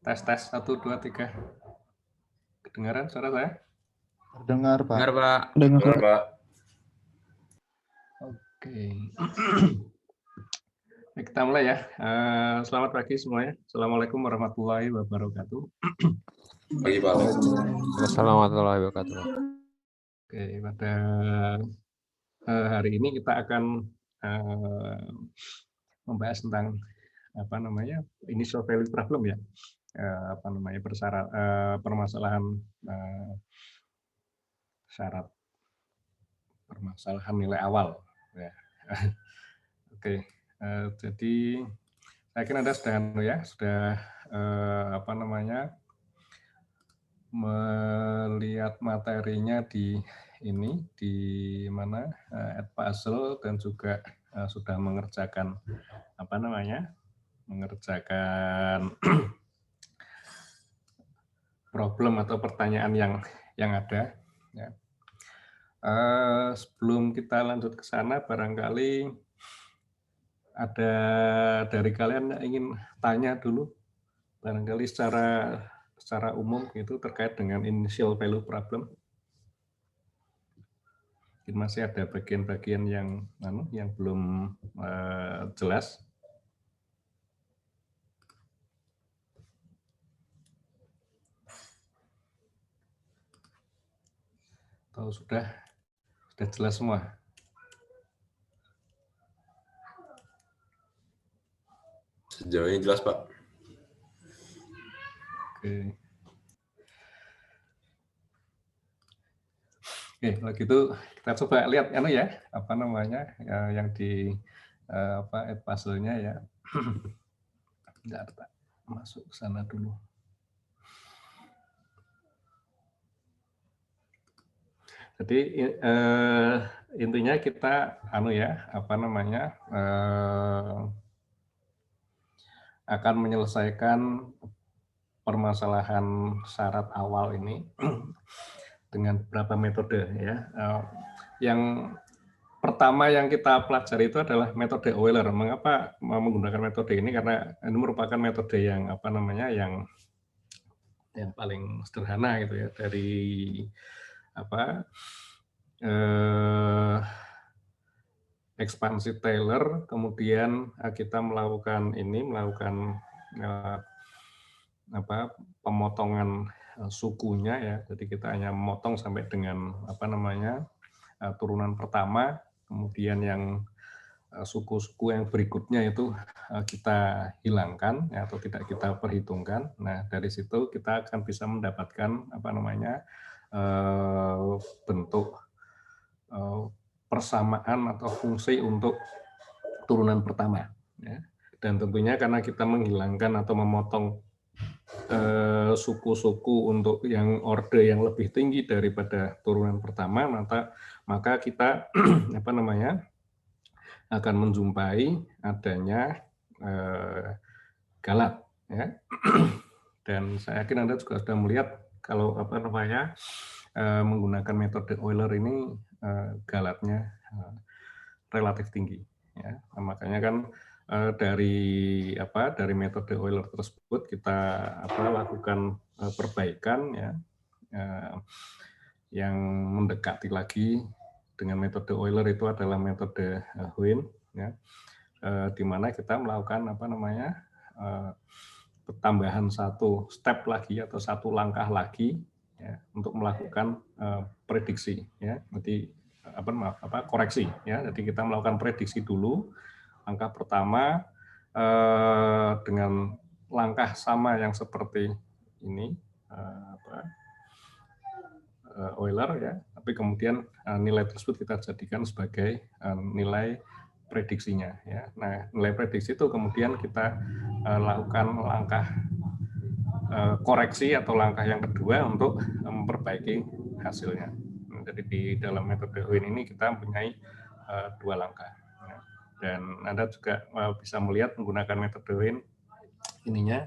Tes tes 1 2 3. Kedengaran suara saya? Terdengar, Pak. Dengar, Pak. Dengar, Pak. Oke. Baik, kita mulai ya. Selamat pagi semuanya. Assalamualaikum warahmatullahi wabarakatuh. Pagi, Pak. Assalamualaikum warahmatullahi wabarakatuh. Oke, pada hari ini kita akan membahas tentang initial value problem ya, permasalahan syarat permasalahan nilai awal ya. Oke, jadi saya kira Anda sudah melihat materinya di mana Edpuzzle, dan juga sudah mengerjakan problem atau pertanyaan yang ada ya. Sebelum kita lanjut ke sana, barangkali ada dari kalian yang ingin tanya dulu, barangkali secara umum itu terkait dengan initial value problem. Mungkin masih ada bagian-bagian yang belum jelas. Atau sudah jelas semua? Sejauh ini jelas, Pak. Oke. Oke, kalau gitu kita coba lihat yang di Edpuzzle-nya ya. Bentar, masuk ke sana dulu. Jadi intinya kita akan menyelesaikan permasalahan syarat awal ini dengan beberapa metode ya. Yang pertama yang kita pelajari itu adalah metode Euler. Mengapa menggunakan metode ini? Karena ini merupakan metode yang yang paling sederhana gitu ya, dari ekspansi Taylor, kemudian kita melakukan pemotongan sukunya ya. Jadi kita hanya memotong sampai dengan turunan pertama, kemudian yang suku-suku yang berikutnya itu kita hilangkan ya, atau tidak kita perhitungkan. Nah, dari situ kita akan bisa mendapatkan bentuk persamaan atau fungsi untuk turunan pertama ya. Dan tentunya karena kita menghilangkan atau memotong suku-suku untuk yang order yang lebih tinggi daripada turunan pertama, maka kita akan menjumpai adanya galat ya. Dan saya yakin Anda juga sudah melihat kalau menggunakan metode Euler ini galatnya relatif tinggi ya. Nah, makanya kan dari metode Euler tersebut kita lakukan perbaikan ya, yang mendekati lagi dengan metode Euler itu adalah metode Wien ya, di mana kita melakukan tambahan satu step lagi atau satu langkah lagi ya, untuk melakukan prediksi ya. Jadi koreksi ya. Jadi kita melakukan prediksi dulu langkah pertama dengan langkah sama yang seperti ini Euler ya, tapi kemudian nilai tersebut kita jadikan sebagai nilai prediksinya ya. Nah, nilai prediksi itu kemudian kita lakukan langkah koreksi atau langkah yang kedua untuk memperbaiki hasilnya. Jadi di dalam metode Wien ini kita mempunyai dua langkah ya. Dan Anda juga bisa melihat menggunakan metode Wien ininya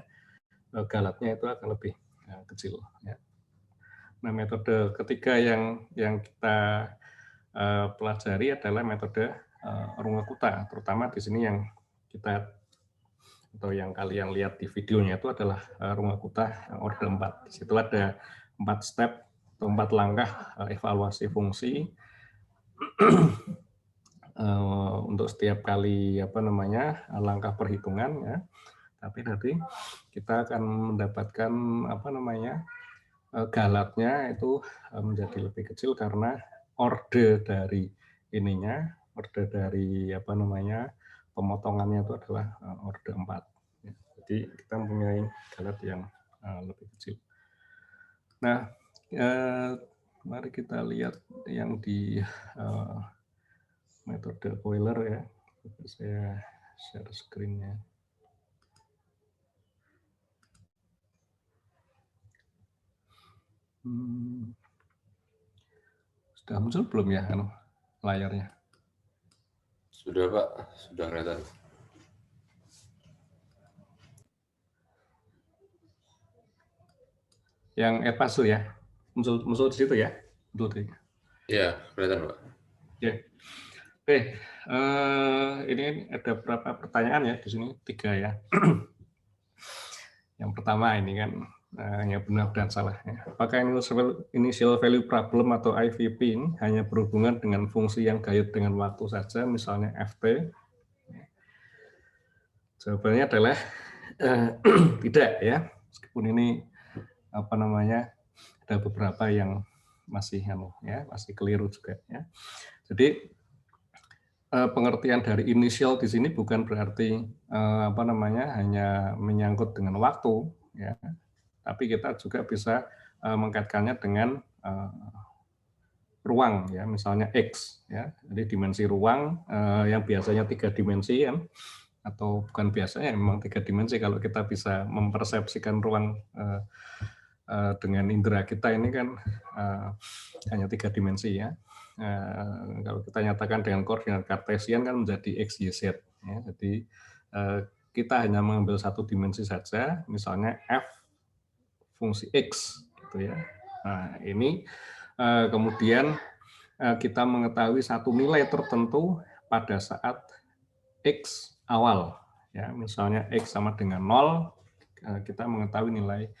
galatnya itu akan lebih kecil ya. Nah, metode ketiga yang kita pelajari adalah metode Runge-Kutta, terutama di sini yang kita atau yang kalian lihat di videonya itu adalah Runge-Kutta order 4. Di situ ada 4 step atau 4 langkah evaluasi fungsi untuk setiap kali langkah perhitungan ya. Tapi nanti kita akan mendapatkan galatnya itu menjadi lebih kecil karena order dari pemotongannya itu adalah orde 4. Ya, jadi kita mempunyai galat yang lebih kecil. Nah, mari kita lihat yang di metode Euler ya. Saya share screen-nya. Sudah muncul belum ya layarnya? Sudah Pak, sudah kelihatan. Yang Edpasu ya, muncul di situ ya? Betul. Iya, kelihatan Pak. Ya. Oke, ini ada beberapa pertanyaan ya di sini, 3 ya. Yang pertama ini kan yang benar dan salah. Ya. Apakah initial value problem atau IVP ini hanya berhubungan dengan fungsi yang gayut dengan waktu saja, misalnya ft? Jawabannya adalah tidak ya. Meskipun ini ada beberapa yang masih masih keliru juga ya. Jadi pengertian dari initial di sini bukan berarti hanya menyangkut dengan waktu ya. Tapi kita juga bisa mengkaitkannya dengan ruang ya, misalnya X ya. Jadi dimensi ruang yang biasanya 3 dimensi ya, atau bukan biasanya memang 3 dimensi. Kalau kita bisa mempersepsikan ruang dengan indera kita ini kan hanya 3 dimensi ya. Kalau kita nyatakan dengan koordinat kartesian kan menjadi x, y, z ya. Jadi kita hanya mengambil 1 dimensi saja, misalnya f fungsi x gitu ya. Nah, ini kemudian kita mengetahui satu nilai tertentu pada saat x awal ya, misalnya x sama dengan 0, kita mengetahui nilai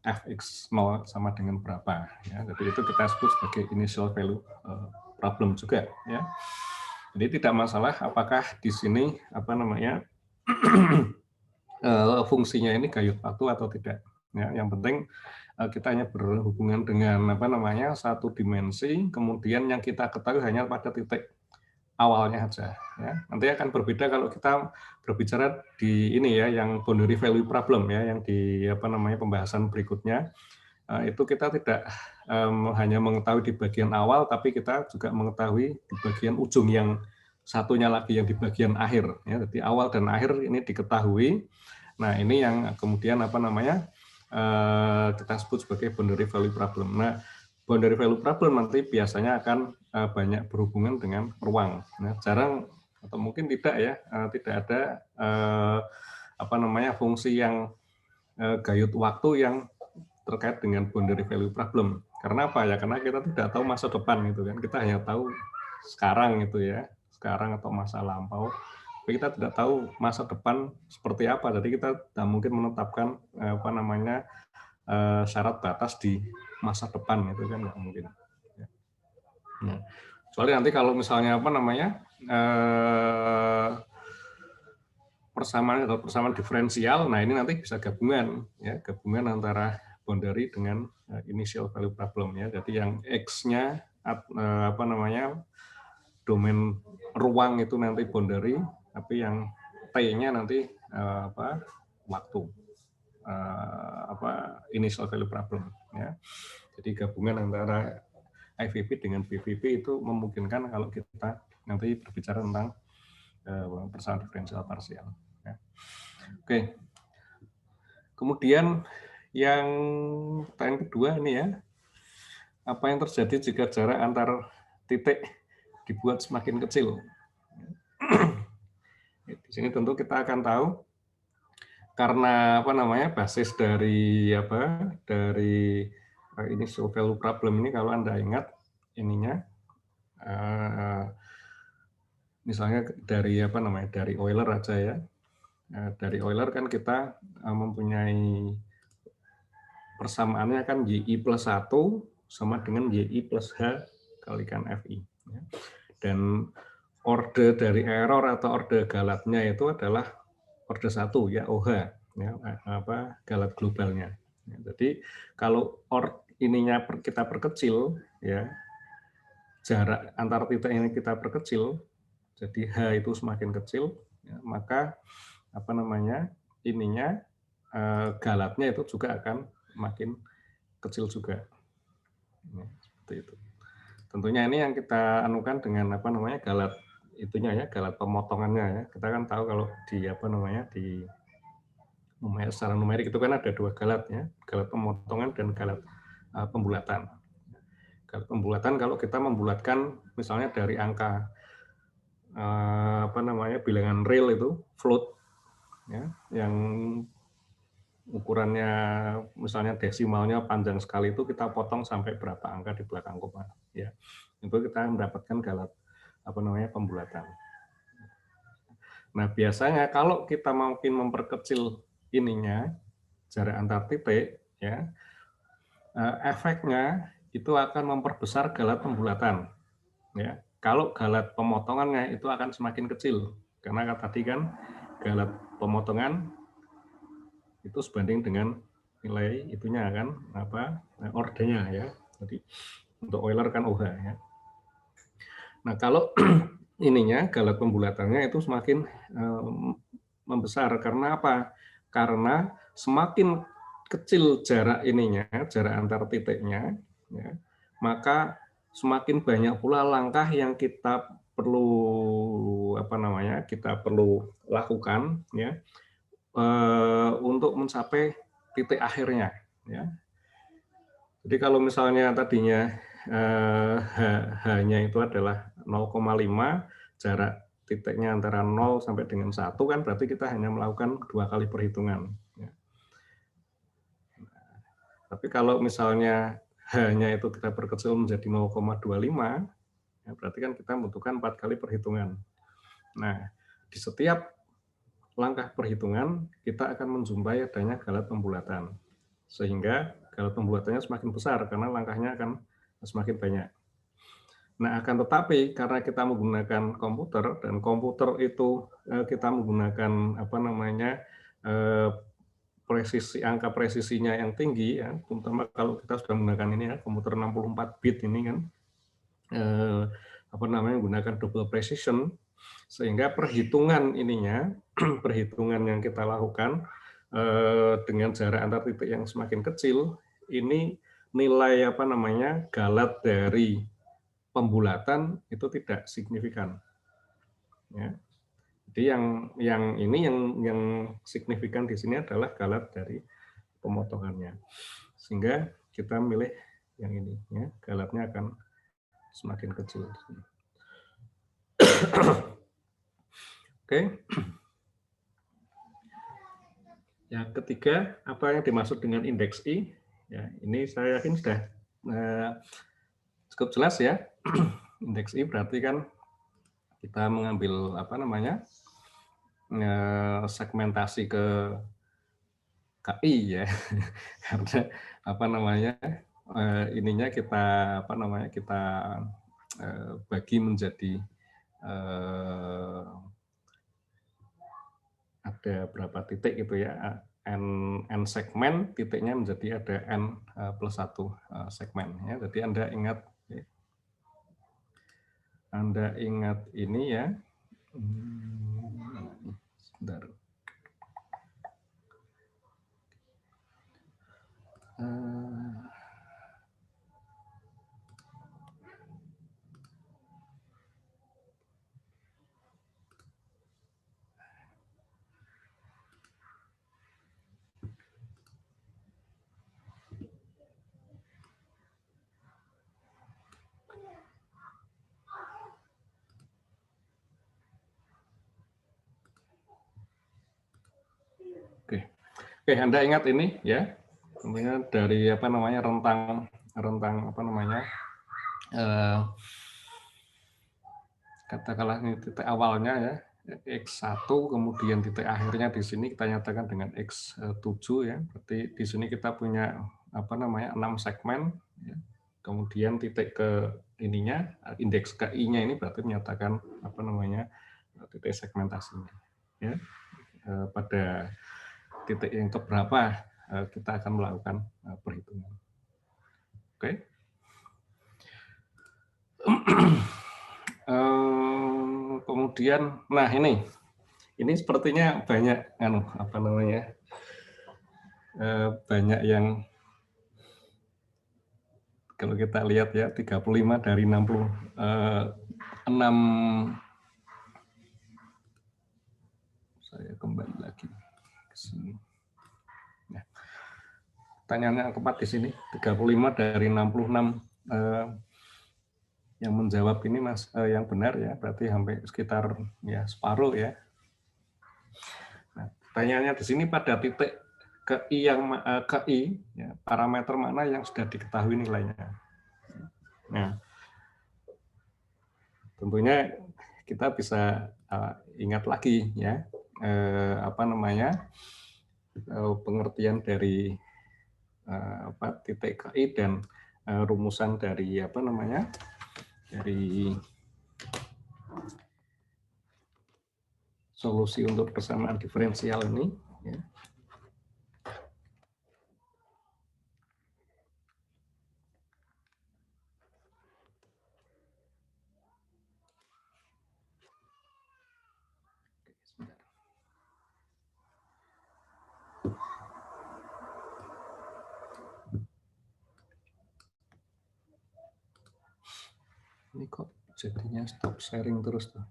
fx0 sama dengan berapa ya. Jadi itu kita sebut sebagai initial value problem juga ya. Jadi tidak masalah apakah di sini fungsinya ini gayut waktu atau tidak ya. Yang penting kita hanya berhubungan dengan satu dimensi, kemudian yang kita ketahui hanya pada titik awalnya saja ya. Nanti akan berbeda kalau kita berbicara di ini ya, yang boundary value problem ya, yang di pembahasan berikutnya. Itu kita tidak hanya mengetahui di bagian awal, tapi kita juga mengetahui di bagian ujung yang satunya lagi yang di bagian akhir ya. Jadi awal dan akhir ini diketahui. Nah, ini yang kemudian kita sebut sebagai boundary value problem. Nah, boundary value problem nanti biasanya akan banyak berhubungan dengan ruang. Nah, jarang atau mungkin tidak ya, tidak ada fungsi yang gayut waktu yang terkait dengan boundary value problem. Karena apa ya? Karena kita tidak tahu masa depan gitu kan. Kita hanya tahu sekarang itu ya, sekarang atau masa lampau. Tapi kita tidak tahu masa depan seperti apa. Jadi kita tidak mungkin menetapkan syarat batas di masa depan itu kan nggak mungkin. Ya. Soalnya nanti kalau misalnya persamaan diferensial, nah ini nanti bisa gabungan ya, gabungan antara boundary dengan initial value problem ya. Jadi yang X-nya domain ruang itu nanti boundary, tapi yang T-nya nanti waktu, initial value problem ya. Jadi gabungan antara IVP dengan BVP itu memungkinkan kalau kita nanti berbicara tentang persamaan diferensial parsial ya. Oke. Kemudian yang pertanyaan kedua ini ya, apa yang terjadi jika jarak antar titik dibuat semakin kecil? Di sini tentu kita akan tahu karena basis dari initial value problem ini, kalau Anda ingat ininya misalnya dari dari Euler aja ya. Dari Euler kan kita mempunyai persamaannya kan YI plus 1 sama dengan YI plus H kalikan FI. Dan orde dari error atau orde galatnya itu adalah orde 1 ya, OH ya, galat globalnya. Jadi kalau ininya kita perkecil ya, jarak antar titik ini kita perkecil, jadi H itu semakin kecil, ya, maka apa namanya ininya galatnya itu juga akan makin kecil juga. Ya, seperti itu. Tentunya ini yang kita anukan dengan apa namanya galat itunya ya, galat pemotongannya ya. Kita kan tahu kalau di apa namanya di secara numerik itu kan ada dua galat ya, galat pemotongan dan galat pembulatan. Galat pembulatan kalau kita membulatkan misalnya dari angka apa namanya bilangan real itu float ya, yang ukurannya misalnya desimalnya panjang sekali itu kita potong sampai berapa angka di belakang koma ya. Itu kita mendapatkan galat apa namanya pembulatan. Nah, biasanya kalau kita mungkin memperkecil ininya jarak antar titik ya, efeknya itu akan memperbesar galat pembulatan ya. Kalau galat pemotongannya itu akan semakin kecil karena tadi kan galat pemotongan itu sebanding dengan nilai itunya kan apa ordernya ya. Jadi untuk Euler kan OH ya. Nah, kalau ininya galat pembulatannya itu semakin membesar karena apa? Karena semakin kecil jarak ininya, jarak antar titiknya, ya, maka semakin banyak pula langkah yang kita perlu apa namanya kita perlu lakukan ya untuk mencapai titik akhirnya. Ya. Jadi kalau misalnya tadinya H-nya itu adalah 0,5, jarak titiknya antara 0 sampai dengan 1 kan berarti kita hanya melakukan 2 kali perhitungan. Ya. Tapi kalau misalnya H-nya itu kita perkecil menjadi 0,25, ya berarti kan kita membutuhkan 4 kali perhitungan. Nah, di setiap langkah perhitungan kita akan menjumpai adanya galat pembulatan. Sehingga galat pembulatannya semakin besar karena langkahnya akan semakin banyak. Nah, akan tetapi karena kita menggunakan komputer dan komputer itu kita menggunakan apa namanya presisi angka presisinya yang tinggi ya, terutama kalau kita sudah menggunakan ini ya komputer 64 bit ini kan apa namanya menggunakan double precision sehingga perhitungan ininya perhitungan yang kita lakukan dengan jarak antar titik yang semakin kecil ini nilai apa namanya galat dari pembulatan itu tidak signifikan. Ya. Jadi yang ini yang signifikan di sini adalah galat dari pemotongannya. Sehingga kita milih yang ini, ya, galatnya akan semakin kecil. Oke. Yang ketiga, apa yang dimaksud dengan indeks I? Ya, ini saya yakin sudah cukup jelas ya. Indeks I berarti kan kita mengambil apa namanya segmentasi ke KI ya, karena apa namanya ininya kita apa namanya kita bagi menjadi ada berapa titik gitu ya. N segmen, titiknya menjadi ada N plus 1 segmen. Ya. Jadi Anda ingat ini ya. Sebentar. Oke, Anda ingat ini ya, tentunya dari apa namanya rentang apa namanya katakanlah ini titik awalnya ya X1, kemudian titik akhirnya di sini kita nyatakan dengan X7 ya. Berarti di sini kita punya apa namanya 6 segmen ya. Kemudian titik ke ininya indeks KI-nya ini berarti menyatakan apa namanya titik segmentasinya ya. Pada titik yang keberapa kita akan melakukan perhitungan. Oke. Kemudian, nah ini Ini sepertinya banyak banyak yang kalau kita lihat ya 35 dari 66 saya kembali lagi ke sini. Nah, pertanyaannya keempat di sini 35 dari 66 yang menjawab ini Mas yang benar ya, berarti hampir sekitar ya separuh ya. Nah, pertanyaannya di sini pada titik KI ya, parameter mana yang sudah diketahui nilainya. Nah, tentunya kita bisa ingat lagi ya pengertian dari titik KI dan rumusan dari dari solusi untuk persamaan diferensial ini ya. Ini kok jadinya stop sharing terus tuh.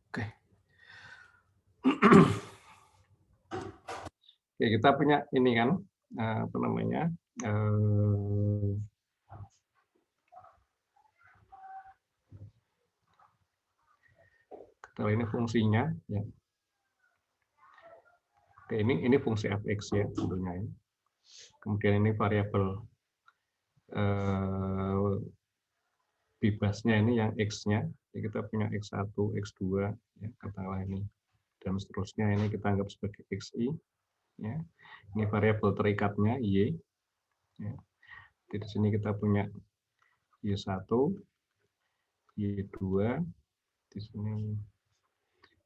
Oke. Oke, kita punya ini kan kalau ini fungsinya ya. Oke, ini fungsi fx ya tentunya ya. Kemudian ini variabel bebasnya ini yang x-nya. Jadi kita punya x1, x2 ya, katakanlah ini dan seterusnya ini kita anggap sebagai xi ya. Ini variabel terikatnya y ya. Jadi di sini kita punya y1, y2, di sini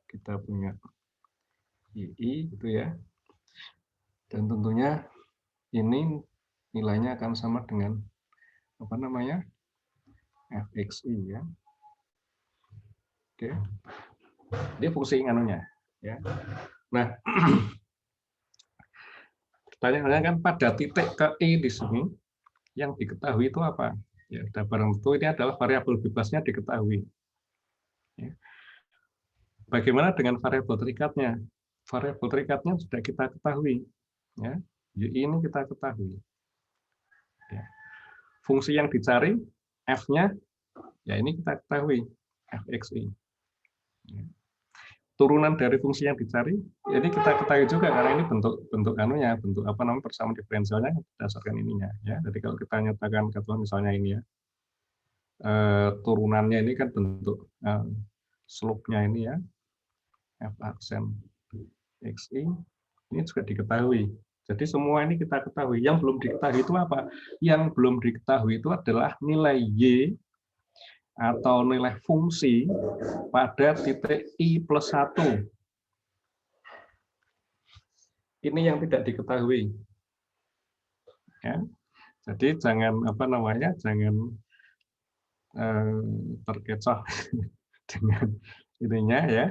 kita punya yi gitu ya. Dan tentunya ini nilainya akan sama dengan fxi ya. Oke. Ini fungsi anunya ya. Nah, pertanyaannya kan pada titik KI di sini yang diketahui itu apa? Ya, barang tentu ini adalah variabel bebasnya diketahui. Ya. Bagaimana dengan variabel terikatnya? Variabel terikatnya sudah kita ketahui. Ya, ini kita ketahui. Ya. Fungsi yang dicari f-nya, ya ini kita ketahui fxi. Ya. Turunan dari fungsi yang dicari, ini kita ketahui juga karena ini bentuk persamaan diferensialnya berdasarkan ininya. Ya, jadi kalau kita nyatakan misalnya ini ya, turunannya ini kan bentuk slope-nya ini ya, f aksen xi, ini juga diketahui. Jadi semua ini kita ketahui. Yang belum diketahui itu apa? Yang belum diketahui itu adalah nilai y atau nilai fungsi pada titik i plus 1. Ini yang tidak diketahui. Ya. Jadi jangan jangan terkecoh dengan ininya ya,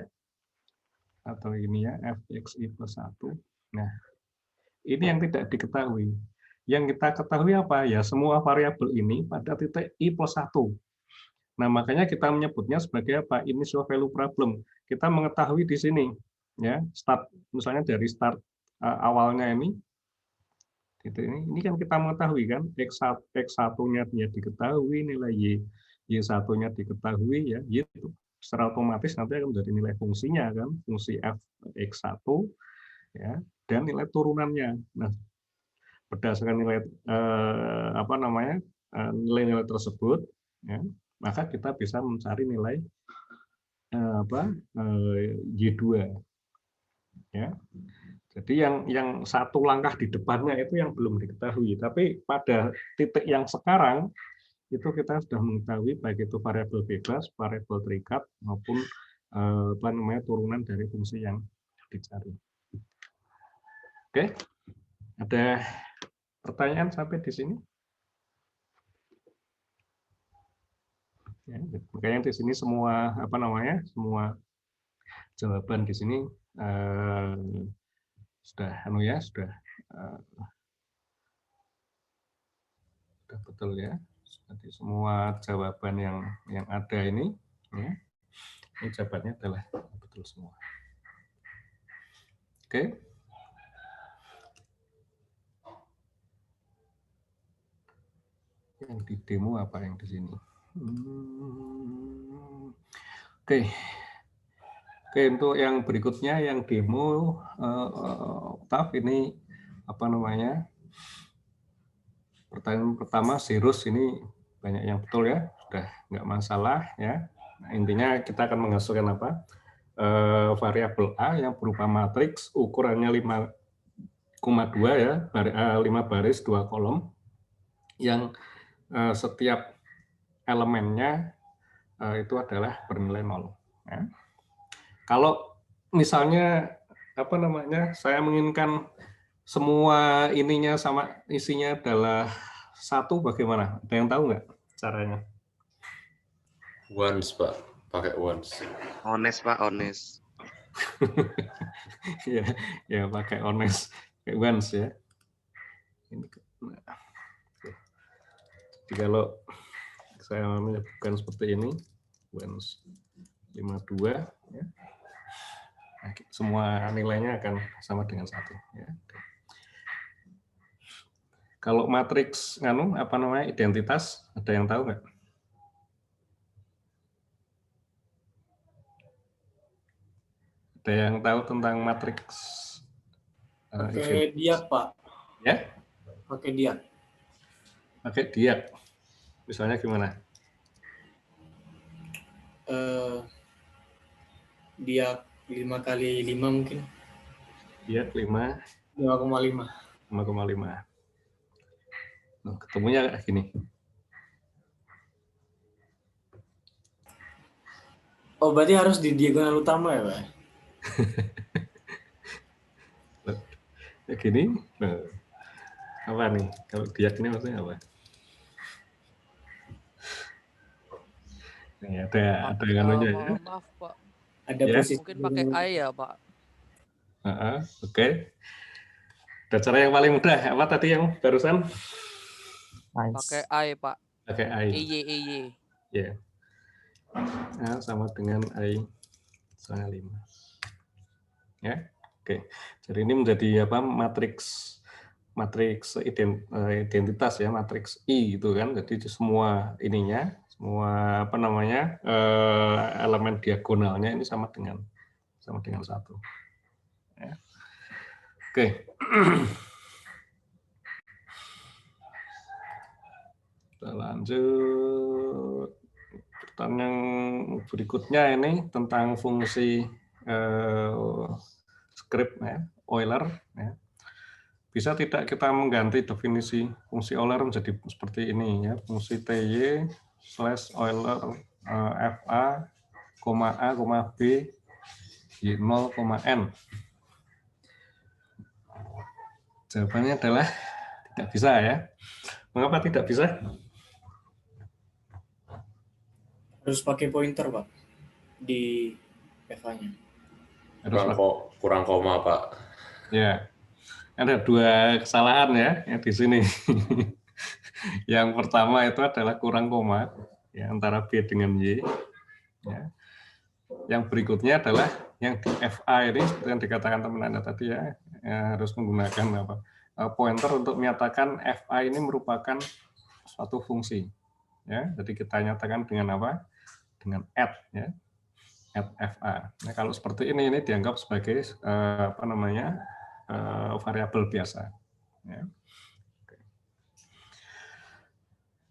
atau ini ya fxi plus 1. Nah, ini yang tidak diketahui. Yang kita ketahui apa? Ya semua variabel ini pada titik i plus 1. Nah, makanya kita menyebutnya sebagai apa? Initial value problem. Kita mengetahui di sini, ya, misalnya dari start awalnya ini, gitu, ini kan kita mengetahui kan, x1-nya dia diketahui, nilai y1-nya diketahui, ya, gitu. Secara otomatis nanti akan menjadi nilai fungsinya kan, fungsi f x1, ya, dan nilai turunannya. Nah, berdasarkan nilai nilai-nilai tersebut, ya, maka kita bisa mencari nilai Y2 ya. Jadi yang satu langkah di depannya itu yang belum diketahui, tapi pada titik yang sekarang itu kita sudah mengetahui baik itu variabel bebas, variabel terikat maupun turunan dari fungsi yang dicari. Oke. Ada pertanyaan sampai di sini? Ya, makanya di sini semua semua jawaban di sini sudah sudah betul ya. Jadi semua jawaban yang ada ini jawabannya adalah betul semua. Oke. Yang di demo apa yang di sini? Oke. Oke, untuk yang berikutnya yang demo ini pertanyaan pertama Sirus ini banyak yang betul ya, sudah nggak masalah ya. Nah, intinya kita akan menghasilkan variabel A yang berupa matriks ukurannya 5,2 ya, 5 baris 2 kolom yang setiap elemennya itu adalah bernilai 0. Ya. Kalau misalnya saya menginginkan semua ininya sama isinya adalah 1, bagaimana? Ada yang tahu nggak caranya? Once, Pak. Pakai once. Honest, Pak, honest. ya pakai honest, pakai once ya. Jadi kalau saya menyebutkan seperti ini, once 52 ya. Nah, semua nilainya akan sama dengan 1 ya. Kalau matriks identitas, ada yang tahu nggak? Ada yang tahu tentang matriks? Pakai diag, Pak. Ya? Pakai diag. Pakai diag. Misalnya gimana? Diag 5 kali 5 mungkin. Diag 5. 5,5. 5,5. Nah, ketemunya gini. Oh, berarti harus di diagonal utama ya, Pak? Ya gini. Nah, apa nih? Kalau diag ini maksudnya apa? Nih, ada yang anunya ya. Maaf, Pak. Ada Ya. posisi. Mungkin pakai I ya, Pak. Oke. Ada cara yang paling mudah. Apa tadi yang barusan? Pakai I, Pak. Pakai I. EY. Ya. Nah, sama dengan I misalnya 5. Ya. Oke. Jadi ini menjadi matriks identitas ya, matriks I itu kan. Jadi semua ininya, semua elemen diagonalnya ini sama dengan 1. Ya. Oke. Kita lanjut. Pertanyaan yang berikutnya ini tentang fungsi script ya, Euler. Ya. Bisa tidak kita mengganti definisi fungsi Euler menjadi seperti ini ya, fungsi TY/Euler FA, A, B, Y0, N. Jawabannya adalah tidak bisa ya. Mengapa tidak bisa? Harus pakai pointer, Pak, di FA-nya. Kurang koma, Pak. Ya, ada 2 kesalahan ya di sini. Yang pertama itu adalah kurang koma ya, antara B dengan Y. Ya. Yang berikutnya adalah yang di FA ini seperti yang dikatakan teman Anda tadi ya, harus menggunakan pointer untuk menyatakan FA ini merupakan suatu fungsi. Ya, jadi kita nyatakan dengan apa? Dengan add ya. Add FA. Nah, kalau seperti ini dianggap sebagai variabel biasa. Ya.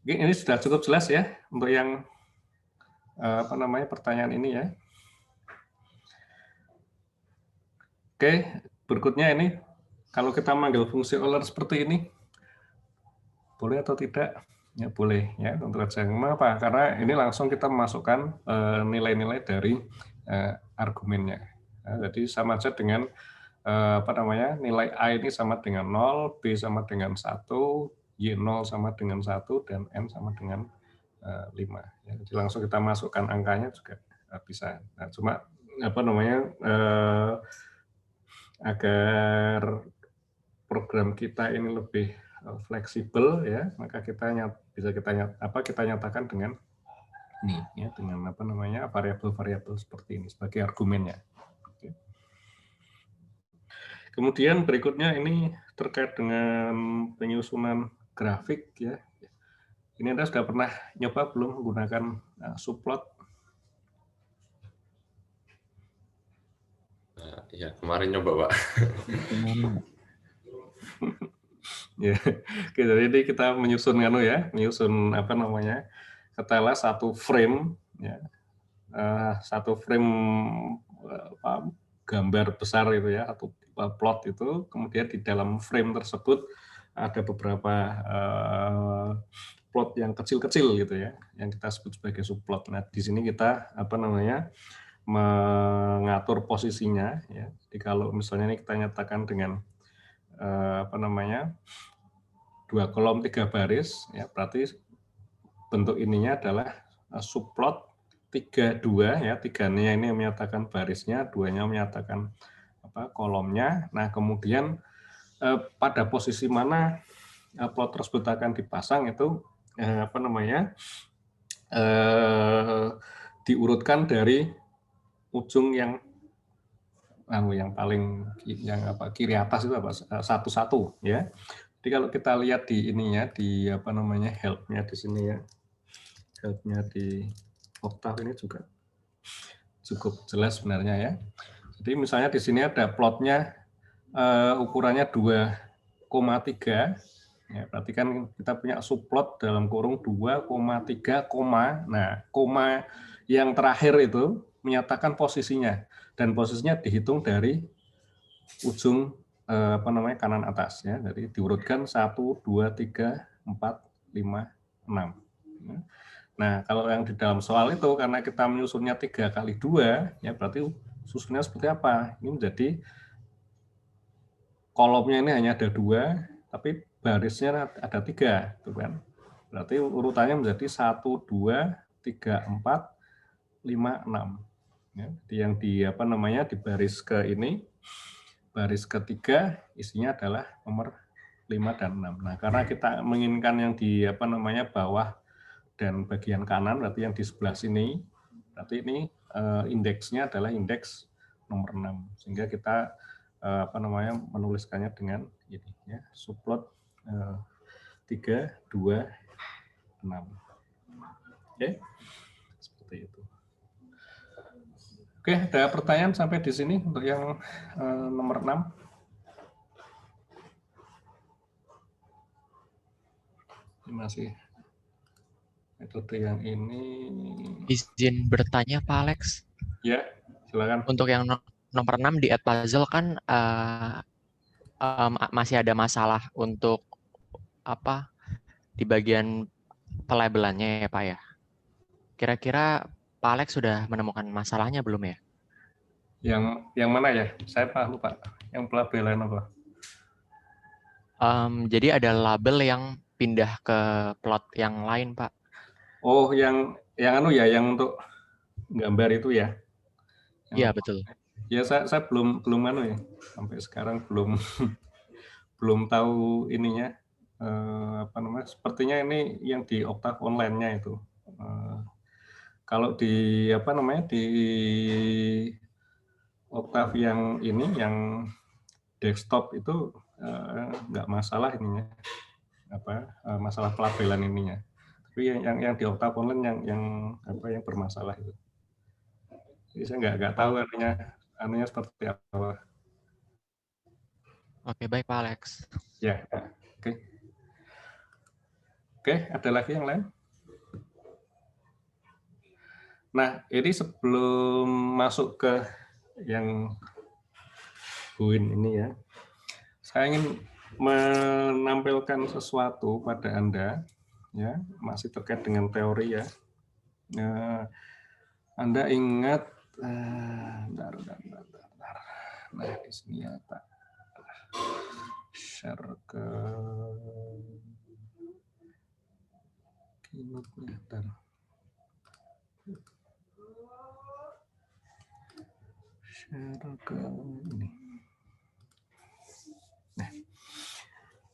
Oke, ini sudah cukup jelas ya untuk yang pertanyaan ini ya. Oke, berikutnya ini kalau kita manggil fungsi Euler seperti ini, boleh atau tidak? Ya boleh ya, tentu saja. Kenapa? Karena ini langsung kita memasukkan nilai-nilai dari argumennya. Nah, jadi sama saja dengan apa namanya, nilai A ini sama dengan 0, B sama dengan 1, Y0 sama dengan 1, dan N sama dengan 5. Ya, jadi langsung kita masukkan angkanya juga bisa. Nah, cuma apa namanya, agar program kita ini lebih fleksibel ya, maka kita kita nyatakan dengan ini ya, dengan apa namanya, variabel-variabel seperti ini sebagai argumennya. Oke. Kemudian berikutnya ini terkait dengan penyusunan grafik ya. Ini Anda sudah pernah nyoba belum menggunakan subplot? Nah, ya kemarin nyoba Pak. Ya, oke, jadi ini kita menyusun menyusun apa namanya, katakanlah satu frame ya, satu frame gambar besar itu ya, atau plot itu, kemudian di dalam frame tersebut ada beberapa plot yang kecil-kecil gitu ya, yang kita sebut sebagai subplot. Nah, di sini kita apa namanya, mengatur posisinya ya. Jadi kalau misalnya ini kita nyatakan dengan apa namanya, 2 kolom 3 baris ya, berarti bentuk ininya adalah subplot 3-2 ya, 3-nya ini menyatakan barisnya, 2-nya menyatakan kolomnya. Nah, kemudian pada posisi mana plot tersebut akan dipasang itu apa namanya, diurutkan dari ujung yang paling kiri atas itu satu-satu ya. Jadi kalau kita lihat di ininya, di apa namanya, help-nya di sini ya, help-nya di Octave ini juga cukup jelas sebenarnya ya. Jadi misalnya di sini ada plotnya ukurannya 2,3 ya, berarti kan kita punya subplot dalam kurung 2,3 koma. Nah, koma yang terakhir itu menyatakan posisinya, dan posisinya dihitung dari ujung apa namanya, kanan atas ya. Jadi diurutkan 1, 2, 3, 4, 5, 6. Nah, kalau yang di dalam soal itu karena kita menyusunnya 3 kali 2 ya, berarti susunnya seperti apa? Ini menjadi kolomnya ini hanya ada 2, tapi barisnya ada 3, gitu kan. Berarti urutannya menjadi 1, 2, 3, 4, 5, 6. Ya, yang di apa namanya, di baris ke ini, baris ketiga isinya adalah nomor 5 dan 6. Nah, karena kita menginginkan yang di apa namanya, bawah dan bagian kanan, berarti yang di sebelah sini, berarti ini indeksnya adalah indeks nomor 6. Sehingga kita apa namanya, menuliskannya dengan ini ya, subplot 3, 2, 6. Oke. Seperti itu. Oke, ada pertanyaan sampai di sini untuk yang nomor 6? Ini masih metode yang ini. Izin bertanya Pak Alex. Ya, silakan. Untuk yang nomor 6 di add puzzle kan masih ada masalah untuk apa di bagian pelabelannya ya Pak ya. Kira-kira Pak Alex sudah menemukan masalahnya belum ya? Yang mana ya? Saya lupa. Yang pelabelan apa? Jadi ada label yang pindah ke plot yang lain Pak. Oh, yang yang untuk gambar itu ya? Iya betul. Ya, saya belum ya, sampai sekarang belum tahu ininya, apa namanya, sepertinya ini yang di Octave online-nya itu. Kalau di apa namanya, di Octave yang ini, yang desktop itu nggak masalah ininya, masalah pelabelan ininya. Tapi yang di Octave online yang bermasalah itu. Jadi saya nggak tahu anunya seperti apa. Oke, baik Pak Alex. Ya, oke. Oke, ada lagi yang lain? Nah, ini sebelum masuk ke yang buin ini ya, saya ingin menampilkan sesuatu pada Anda, ya, masih terkait dengan teori ya. Anda ingat, Nah, di sini ya Pak. Share ke keynote-nya. Share ke ini. Nah,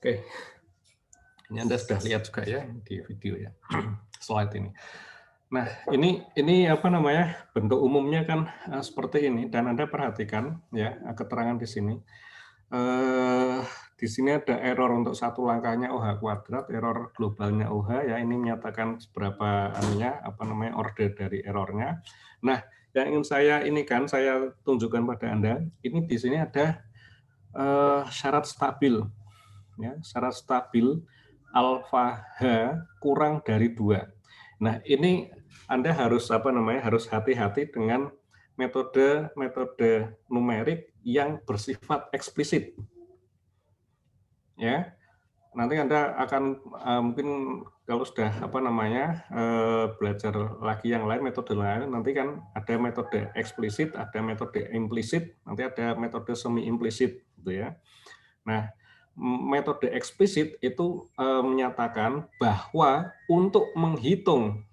oke. Ini Anda sudah lihat juga ya di video ya, slide ini. Nah, ini apa namanya, bentuk umumnya kan seperti ini, dan Anda perhatikan ya keterangan di sini. Di sini ada error untuk satu langkahnya OH kuadrat, error globalnya OH ya, ini menyatakan seberapa anunya apa namanya order dari errornya. Nah, yang ingin saya tunjukkan pada Anda, ini di sini ada syarat stabil ya, syarat stabil alfa H kurang dari 2. Nah, ini Anda harus harus hati-hati dengan metode numerik yang bersifat eksplisit. Ya. Nanti Anda akan mungkin kalau sudah belajar lagi yang lain, metode lain, nanti kan ada metode eksplisit, ada metode implisit, nanti ada metode semi implisit gitu ya. Nah, metode eksplisit itu menyatakan bahwa untuk menghitung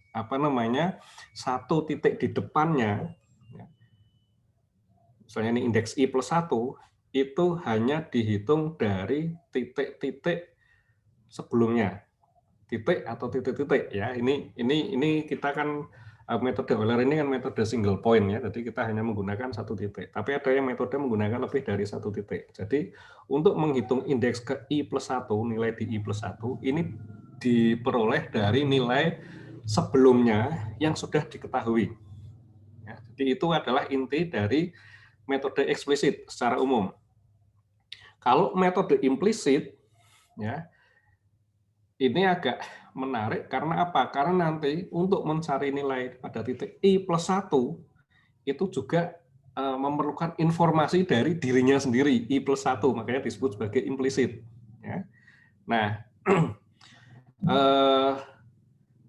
satu titik di depannya, misalnya ini indeks I plus 1, itu hanya dihitung dari titik-titik sebelumnya, titik atau titik-titik ya. Ini kita kan metode Euler ini kan metode single point ya, jadi kita hanya menggunakan satu titik. Tapi ada yang metode menggunakan lebih dari satu titik. Jadi untuk menghitung indeks ke I plus 1, nilai di I plus 1, ini diperoleh dari nilai sebelumnya yang sudah diketahui. Ya, jadi itu adalah inti dari metode eksplisit secara umum. Kalau metode implisit, ya, ini agak menarik karena apa? Karena nanti untuk mencari nilai pada titik I plus 1 itu juga memerlukan informasi dari dirinya sendiri, I plus 1, makanya disebut sebagai implisit. Ya. Nah,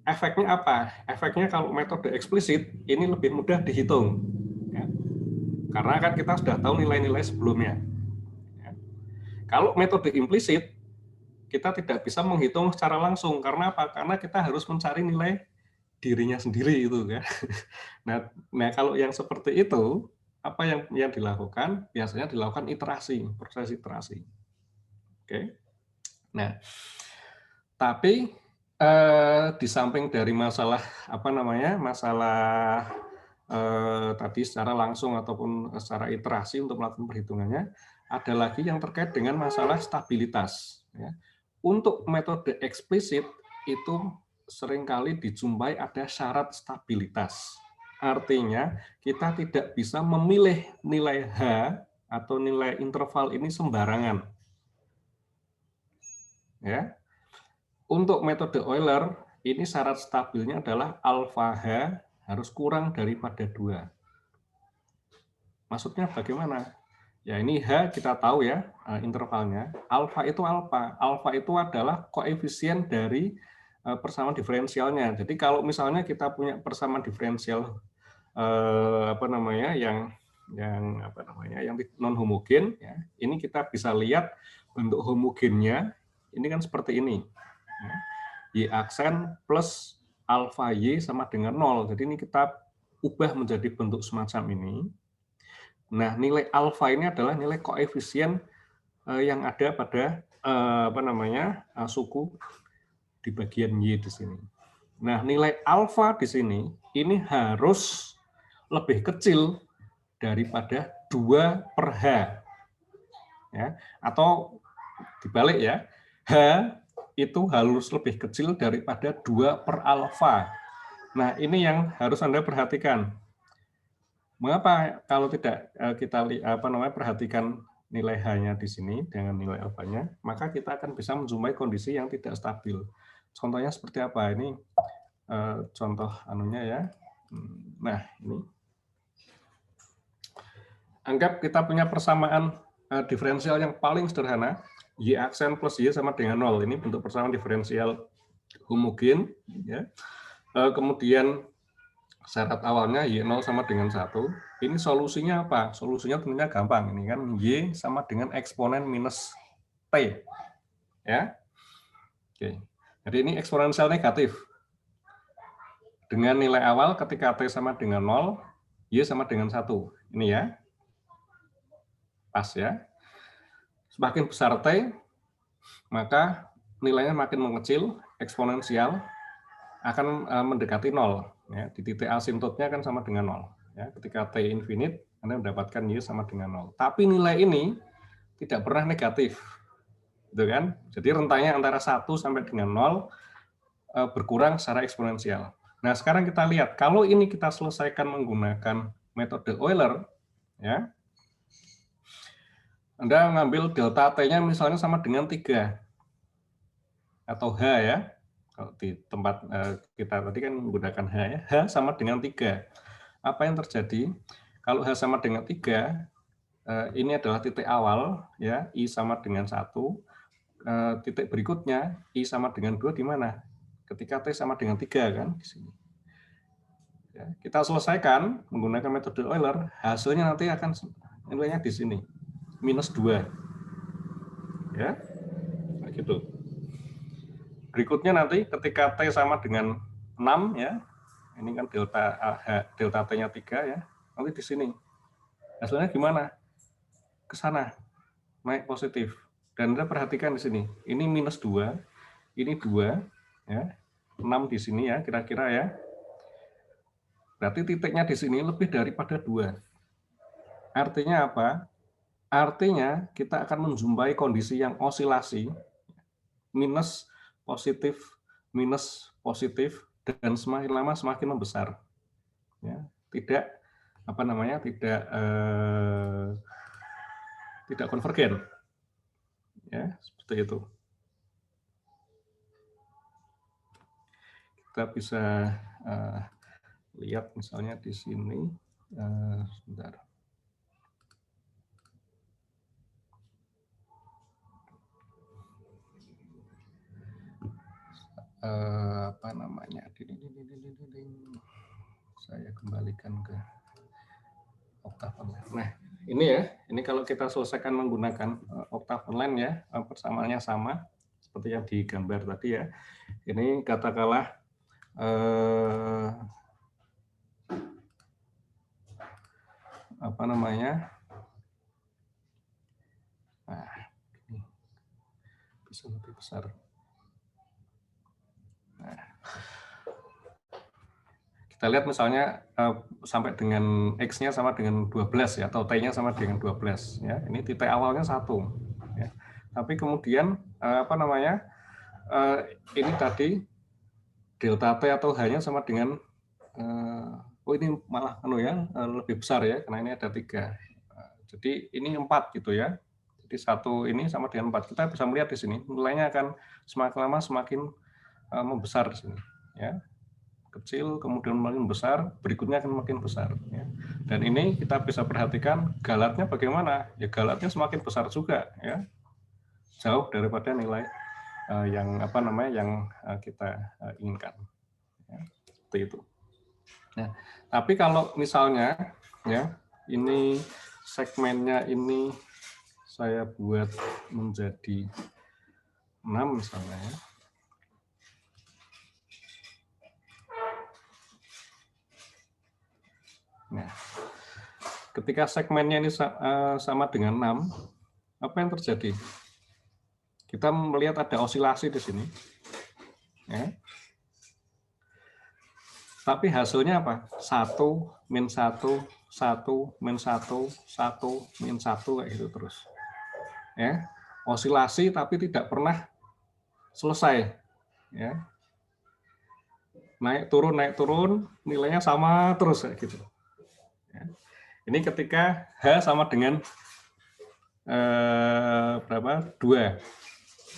efeknya apa? Efeknya kalau metode eksplisit ini lebih mudah dihitung. Ya. Karena kan kita sudah tahu nilai-nilai sebelumnya. Ya. Kalau metode implisit, kita tidak bisa menghitung secara langsung. Karena apa? Karena kita harus mencari nilai dirinya sendiri itu kan. Nah kalau yang seperti itu, apa yang dilakukan? Biasanya dilakukan iterasi, proses iterasi. Oke. Nah, tapi di samping dari masalah tadi secara langsung ataupun secara iterasi untuk melakukan perhitungannya, ada lagi yang terkait dengan masalah stabilitas. Ya. Untuk metode eksplisit itu seringkali dijumpai ada syarat stabilitas. Artinya kita tidak bisa memilih nilai H atau nilai interval ini sembarangan. Ya. Untuk metode Euler ini syarat stabilnya adalah alfa H harus kurang daripada 2. Maksudnya bagaimana? Ya ini H kita tahu ya intervalnya. Alfa itu apa? Alfa itu adalah koefisien dari persamaan diferensialnya. Jadi kalau misalnya kita punya persamaan diferensial yang non homogen, ya, ini kita bisa lihat bentuk homogennya. Ini kan seperti ini. Ya. Y aksen plus alfa Y sama dengan 0. Jadi ini kita ubah menjadi bentuk semacam ini. Nah, nilai alfa ini adalah nilai koefisien yang ada pada suku di bagian Y di sini. Nah, nilai alfa di sini ini harus lebih kecil daripada 2 per H. Ya, atau dibalik ya, H itu harus lebih kecil daripada 2 per alfa. Nah, ini yang harus Anda perhatikan. Mengapa kalau tidak kita perhatikan nilai H-nya di sini dengan nilai alfanya, maka kita akan bisa menjumpai kondisi yang tidak stabil. Contohnya seperti apa? Ini contoh anunya ya. Nah, ini. Anggap kita punya persamaan diferensial yang paling sederhana, Y aksen plus Y sama dengan 0. Ini bentuk persamaan diferensial homogen. Ya. Kemudian syarat awalnya Y0 sama dengan 1. Ini solusinya apa? Solusinya tentunya gampang. Ini kan Y sama dengan eksponen minus T. Ya. Oke. Jadi ini eksponensial negatif. Dengan nilai awal ketika T sama dengan 0, Y sama dengan 1. Ini ya. Pas ya. Semakin besar T, maka nilainya makin mengecil, eksponensial, akan mendekati 0. Ya, di titik asintotnya kan sama dengan 0. Ya, ketika T infinite, Anda mendapatkan Y sama dengan 0. Tapi nilai ini tidak pernah negatif. Gitu kan? Jadi rentangnya antara 1 sampai dengan 0 berkurang secara eksponensial. Nah, sekarang kita lihat, kalau ini kita selesaikan menggunakan metode Euler, ya, Anda mengambil delta T-nya misalnya sama dengan 3. Atau H ya. Kalau di tempat kita tadi kan menggunakan H ya. H sama dengan 3. Apa yang terjadi? Kalau H sama dengan 3, ini adalah titik awal, ya, I sama dengan 1. Titik berikutnya, I sama dengan 2 di mana? Ketika T sama dengan 3 kan? Di sini. Ya, kita selesaikan menggunakan metode Euler, hasilnya nanti akan nilainya di sini. Minus 2. Ya, nah, gitu. Berikutnya nanti ketika T sama dengan 6 ya, ini kan delta T-nya 3 ya, nanti di sini. Hasilnya gimana? Ke sana, naik positif. Dan Anda perhatikan di sini, ini minus 2, ini 2, ya, 6 di sini ya, kira-kira ya. Berarti titiknya di sini lebih daripada 2. Artinya apa? Artinya kita akan menjumpai kondisi yang osilasi, minus positif, dan semakin lama semakin membesar. Ya, tidak tidak konvergen. Ya, seperti itu. Kita bisa lihat misalnya di sini, sebentar. Apa namanya? Saya kembalikan ke Octave Online. Nah, ini ya, ini kalau kita selesaikan menggunakan Octave Online ya, persamaannya sama seperti yang digambar tadi ya. Ini katakanlah apa namanya? Nah, ini bisa lebih besar. Nah, kita lihat misalnya sampai dengan X-nya sama dengan 12 ya, atau T-nya sama dengan 12 ya. Ini titik awalnya 1 ya. Tapi kemudian apa namanya? Ini tadi delta T atau H-nya sama dengan oh ini malah lebih besar ya, karena ini ada 3. Jadi ini 4 gitu ya. Jadi 1 ini sama dengan 4. Kita bisa melihat di sini nilainya akan semakin lama semakin membesar di sini ya. Kecil kemudian makin besar, berikutnya akan makin besar ya. Dan ini kita bisa perhatikan galatnya bagaimana? Ya galatnya semakin besar juga ya. Jauh daripada nilai yang apa namanya yang kita inginkan. Ya, seperti itu. Nah, tapi kalau misalnya ya, ini segmennya ini saya buat menjadi 6 misalnya ya. Nah, ketika segmennya ini sama dengan 6, apa yang terjadi? Kita melihat ada osilasi di sini. Ya. Tapi hasilnya apa? 1, min 1, 1, min 1, 1, min 1, kayak gitu terus. Ya. Osilasi tapi tidak pernah selesai. Ya. Naik turun, nilainya sama terus kayak gitu. Ya. Ini ketika H sama dengan berapa? 2.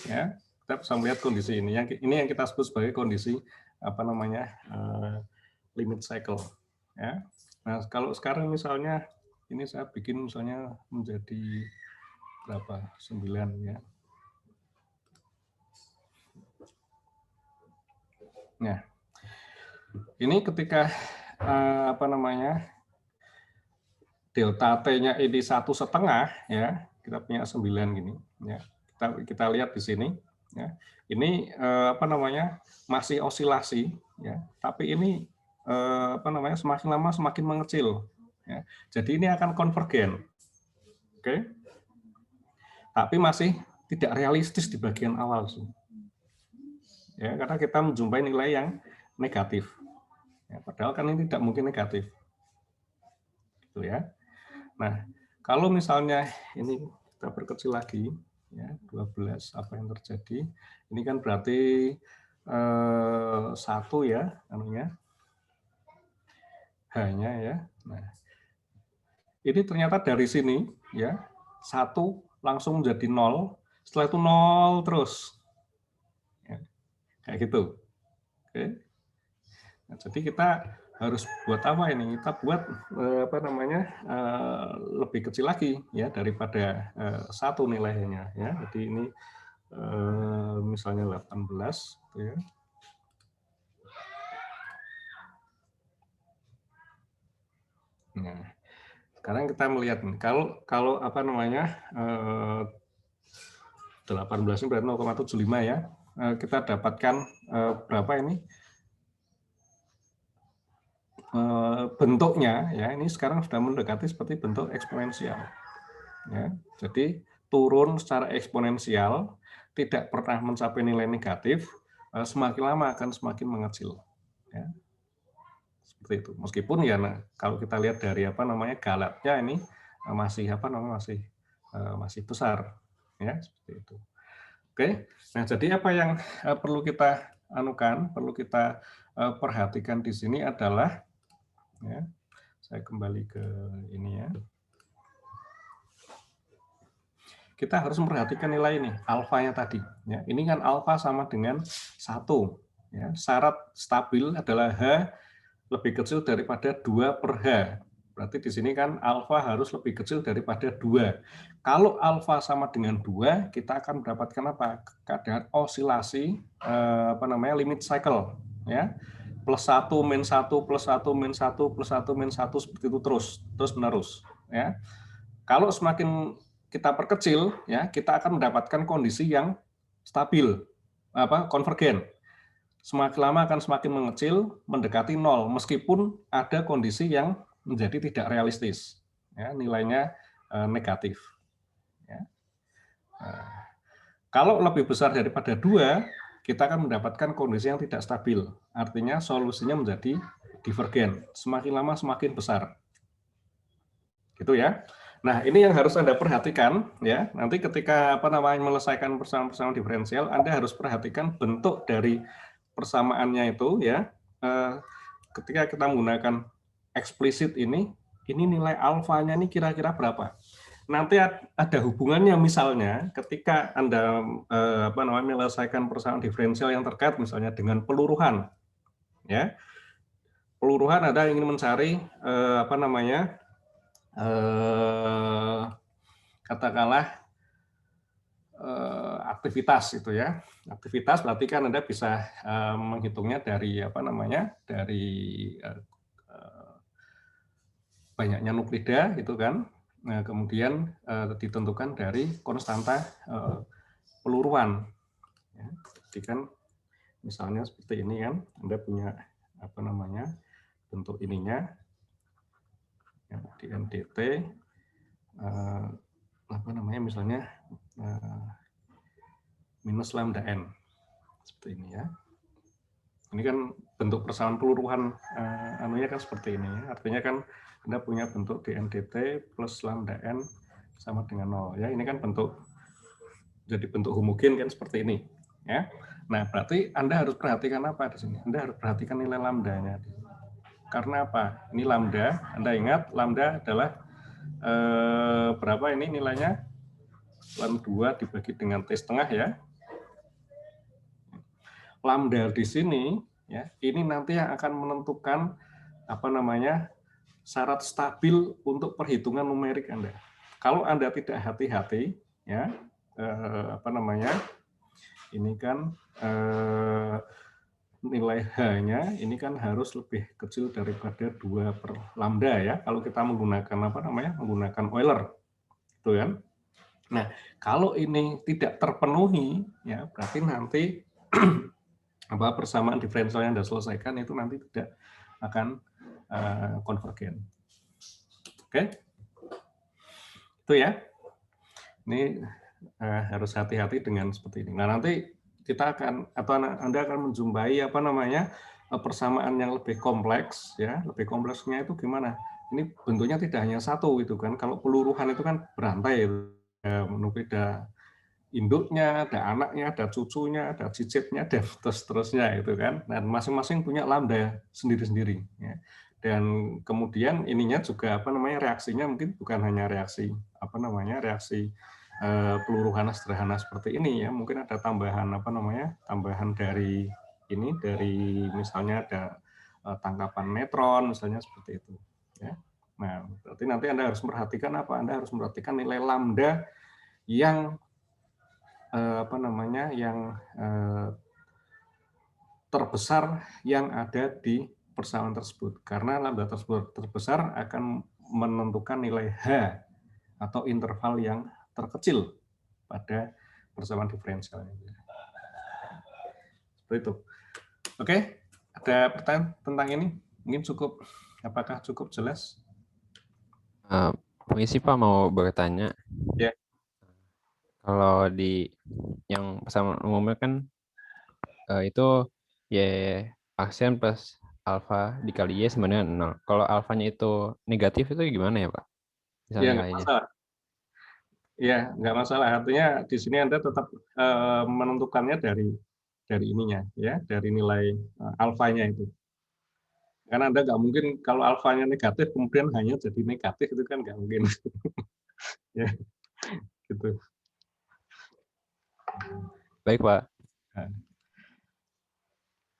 Ya, kita bisa melihat kondisi ini. Ini yang kita sebut sebagai kondisi apa namanya limit cycle. Ya. Nah, kalau sekarang misalnya ini saya bikin misalnya menjadi berapa? 9 ya. Nah, ini ketika apa namanya, delta T-nya ini 1,5 ya, kita punya 9 gini ya. Kita lihat di sini ya. Ini apa namanya, masih osilasi ya, tapi ini apa namanya, semakin lama semakin mengecil ya. Jadi ini akan konvergen. Oke. Tapi masih tidak realistis di bagian awal sih. Ya, karena kita menjumpai nilai yang negatif. Ya, padahal kan ini tidak mungkin negatif. Gitu ya. Nah, kalau misalnya ini kita perkecil lagi, ya 12, apa yang terjadi? Ini kan berarti 1 ya, anunya, hanya ya. Nah, ini ternyata dari sini ya 1 langsung menjadi 0, setelah itu 0 terus, ya, kayak gitu. Oke. Nah, jadi kita harus buat apa ini? Kita buat apa namanya, lebih kecil lagi ya daripada 1 nilainya ya. Jadi ini misalnya 18 ya. Nah, sekarang kita melihat nih, kalau apa namanya, 18 ini berarti 0,75 ya. Kita dapatkan berapa ini? Bentuknya ya, ini sekarang sudah mendekati seperti bentuk eksponensial ya. Jadi turun secara eksponensial, tidak pernah mencapai nilai negatif, semakin lama akan semakin mengecil ya. Seperti itu. Meskipun ya, nah, kalau kita lihat dari apa namanya, galatnya ini masih apa namanya, masih besar ya, seperti itu. Oke. Nah, jadi apa yang perlu kita anukan, perlu kita perhatikan di sini adalah ya, saya kembali ke ini ya. Kita harus memperhatikan nilai ini, alfanya tadi. Ya, ini kan alfa sama dengan 1. Ya, syarat stabil adalah H lebih kecil daripada 2 per H. Berarti di sini kan alfa harus lebih kecil daripada 2. Kalau alfa sama dengan 2, kita akan mendapatkan apa? Keadaan osilasi apa namanya, limit cycle ya. Plus 1, min 1, plus 1, min 1, plus 1, min 1, seperti itu terus menerus ya. Kalau semakin kita perkecil ya, kita akan mendapatkan kondisi yang stabil, apa, konvergen. Semakin lama akan semakin mengecil, mendekati 0, meskipun ada kondisi yang menjadi tidak realistis ya, nilainya negatif ya. Kalau lebih besar daripada 2, kita akan mendapatkan kondisi yang tidak stabil. Artinya solusinya menjadi divergen. Semakin lama semakin besar. Gitu ya. Nah, ini yang harus Anda perhatikan ya. Nanti ketika apa namanya, menyelesaikan persamaan-persamaan diferensial, Anda harus perhatikan bentuk dari persamaannya itu ya. Ketika kita menggunakan eksplisit ini nilai alfanya ini kira-kira berapa? Nanti ada hubungannya, misalnya ketika Anda apa namanya, menyelesaikan persamaan diferensial yang terkait misalnya dengan peluruhan ya. Peluruhan Anda ingin mencari apa namanya, katakanlah aktivitas itu ya. Aktivitas berarti kan Anda bisa menghitungnya dari apa namanya, dari banyaknya nuklida itu kan. Nah, kemudian ditentukan dari konstanta peluruhan. Ya, jadi kan misalnya seperti ini kan, Anda punya apa namanya, bentuk ininya, ya, di NDT apa namanya, misalnya minus lambda n seperti ini ya. Ini kan bentuk persamaan peluruhan anunya kan seperti ini ya. Artinya kan Anda punya bentuk dNdt plus lambda n sama dengan 0 ya. Ini kan bentuk, jadi bentuk homogen kan seperti ini ya. Nah, berarti Anda harus perhatikan apa di sini? Anda harus perhatikan nilai lambdanya. Karena apa? Ini lambda, Anda ingat lambda adalah berapa ini nilainya? Lambda 2 dibagi dengan T setengah ya. Lambda di sini ya, ini nanti yang akan menentukan apa namanya, syarat stabil untuk perhitungan numerik Anda. Kalau Anda tidak hati-hati ya, apa namanya, ini kan nilai H-nya ini kan harus lebih kecil daripada 2 per lambda ya, kalau kita menggunakan apa namanya, menggunakan Euler, gitu kan. Nah, kalau ini tidak terpenuhi, ya berarti nanti apa persamaan diferensial yang Anda selesaikan itu nanti tidak akan konvergen. Oke, itu ya. Ini harus hati-hati dengan seperti ini. Nah, nanti kita akan atau Anda akan menjumpai apa namanya persamaan yang lebih kompleks ya. Lebih kompleksnya itu gimana? Ini bentuknya tidak hanya satu itu kan. Kalau peluruhan itu kan berantai itu. Ada induknya, ada anaknya, ada cucunya, ada cicitnya, dan seterusnya itu kan. Dan masing-masing punya lambda sendiri-sendiri. Ya. Dan kemudian ininya juga apa namanya reaksinya mungkin bukan hanya reaksi apa namanya reaksi peluruhan sederhana seperti ini ya, mungkin ada tambahan apa namanya tambahan dari ini dari misalnya ada tangkapan neutron misalnya seperti itu. Ya. Nah, berarti nanti Anda harus memperhatikan apa? Anda harus memperhatikan nilai lambda yang apa namanya yang terbesar yang ada di persamaan tersebut. Karena lambda tersebut terbesar akan menentukan nilai H atau interval yang terkecil pada persamaan diferensialnya. Seperti itu. Oke, ada pertanyaan tentang ini? Mungkin cukup, apakah cukup jelas? Permisi Pak, mau bertanya. Ya. Kalau di yang persamaan umumnya kan itu Y aksen plus alfa dikali Y sama dengan 0. Kalau alfanya itu negatif itu gimana ya Pak? Ya, nggak masalah. Ya, nggak masalah. Artinya di sini Anda tetap menentukannya dari ininya, ya, dari nilai alfanya itu. Karena Anda nggak mungkin kalau alfanya negatif kemudian hanya jadi negatif itu kan nggak mungkin. Ya, gitu. Baik Pak.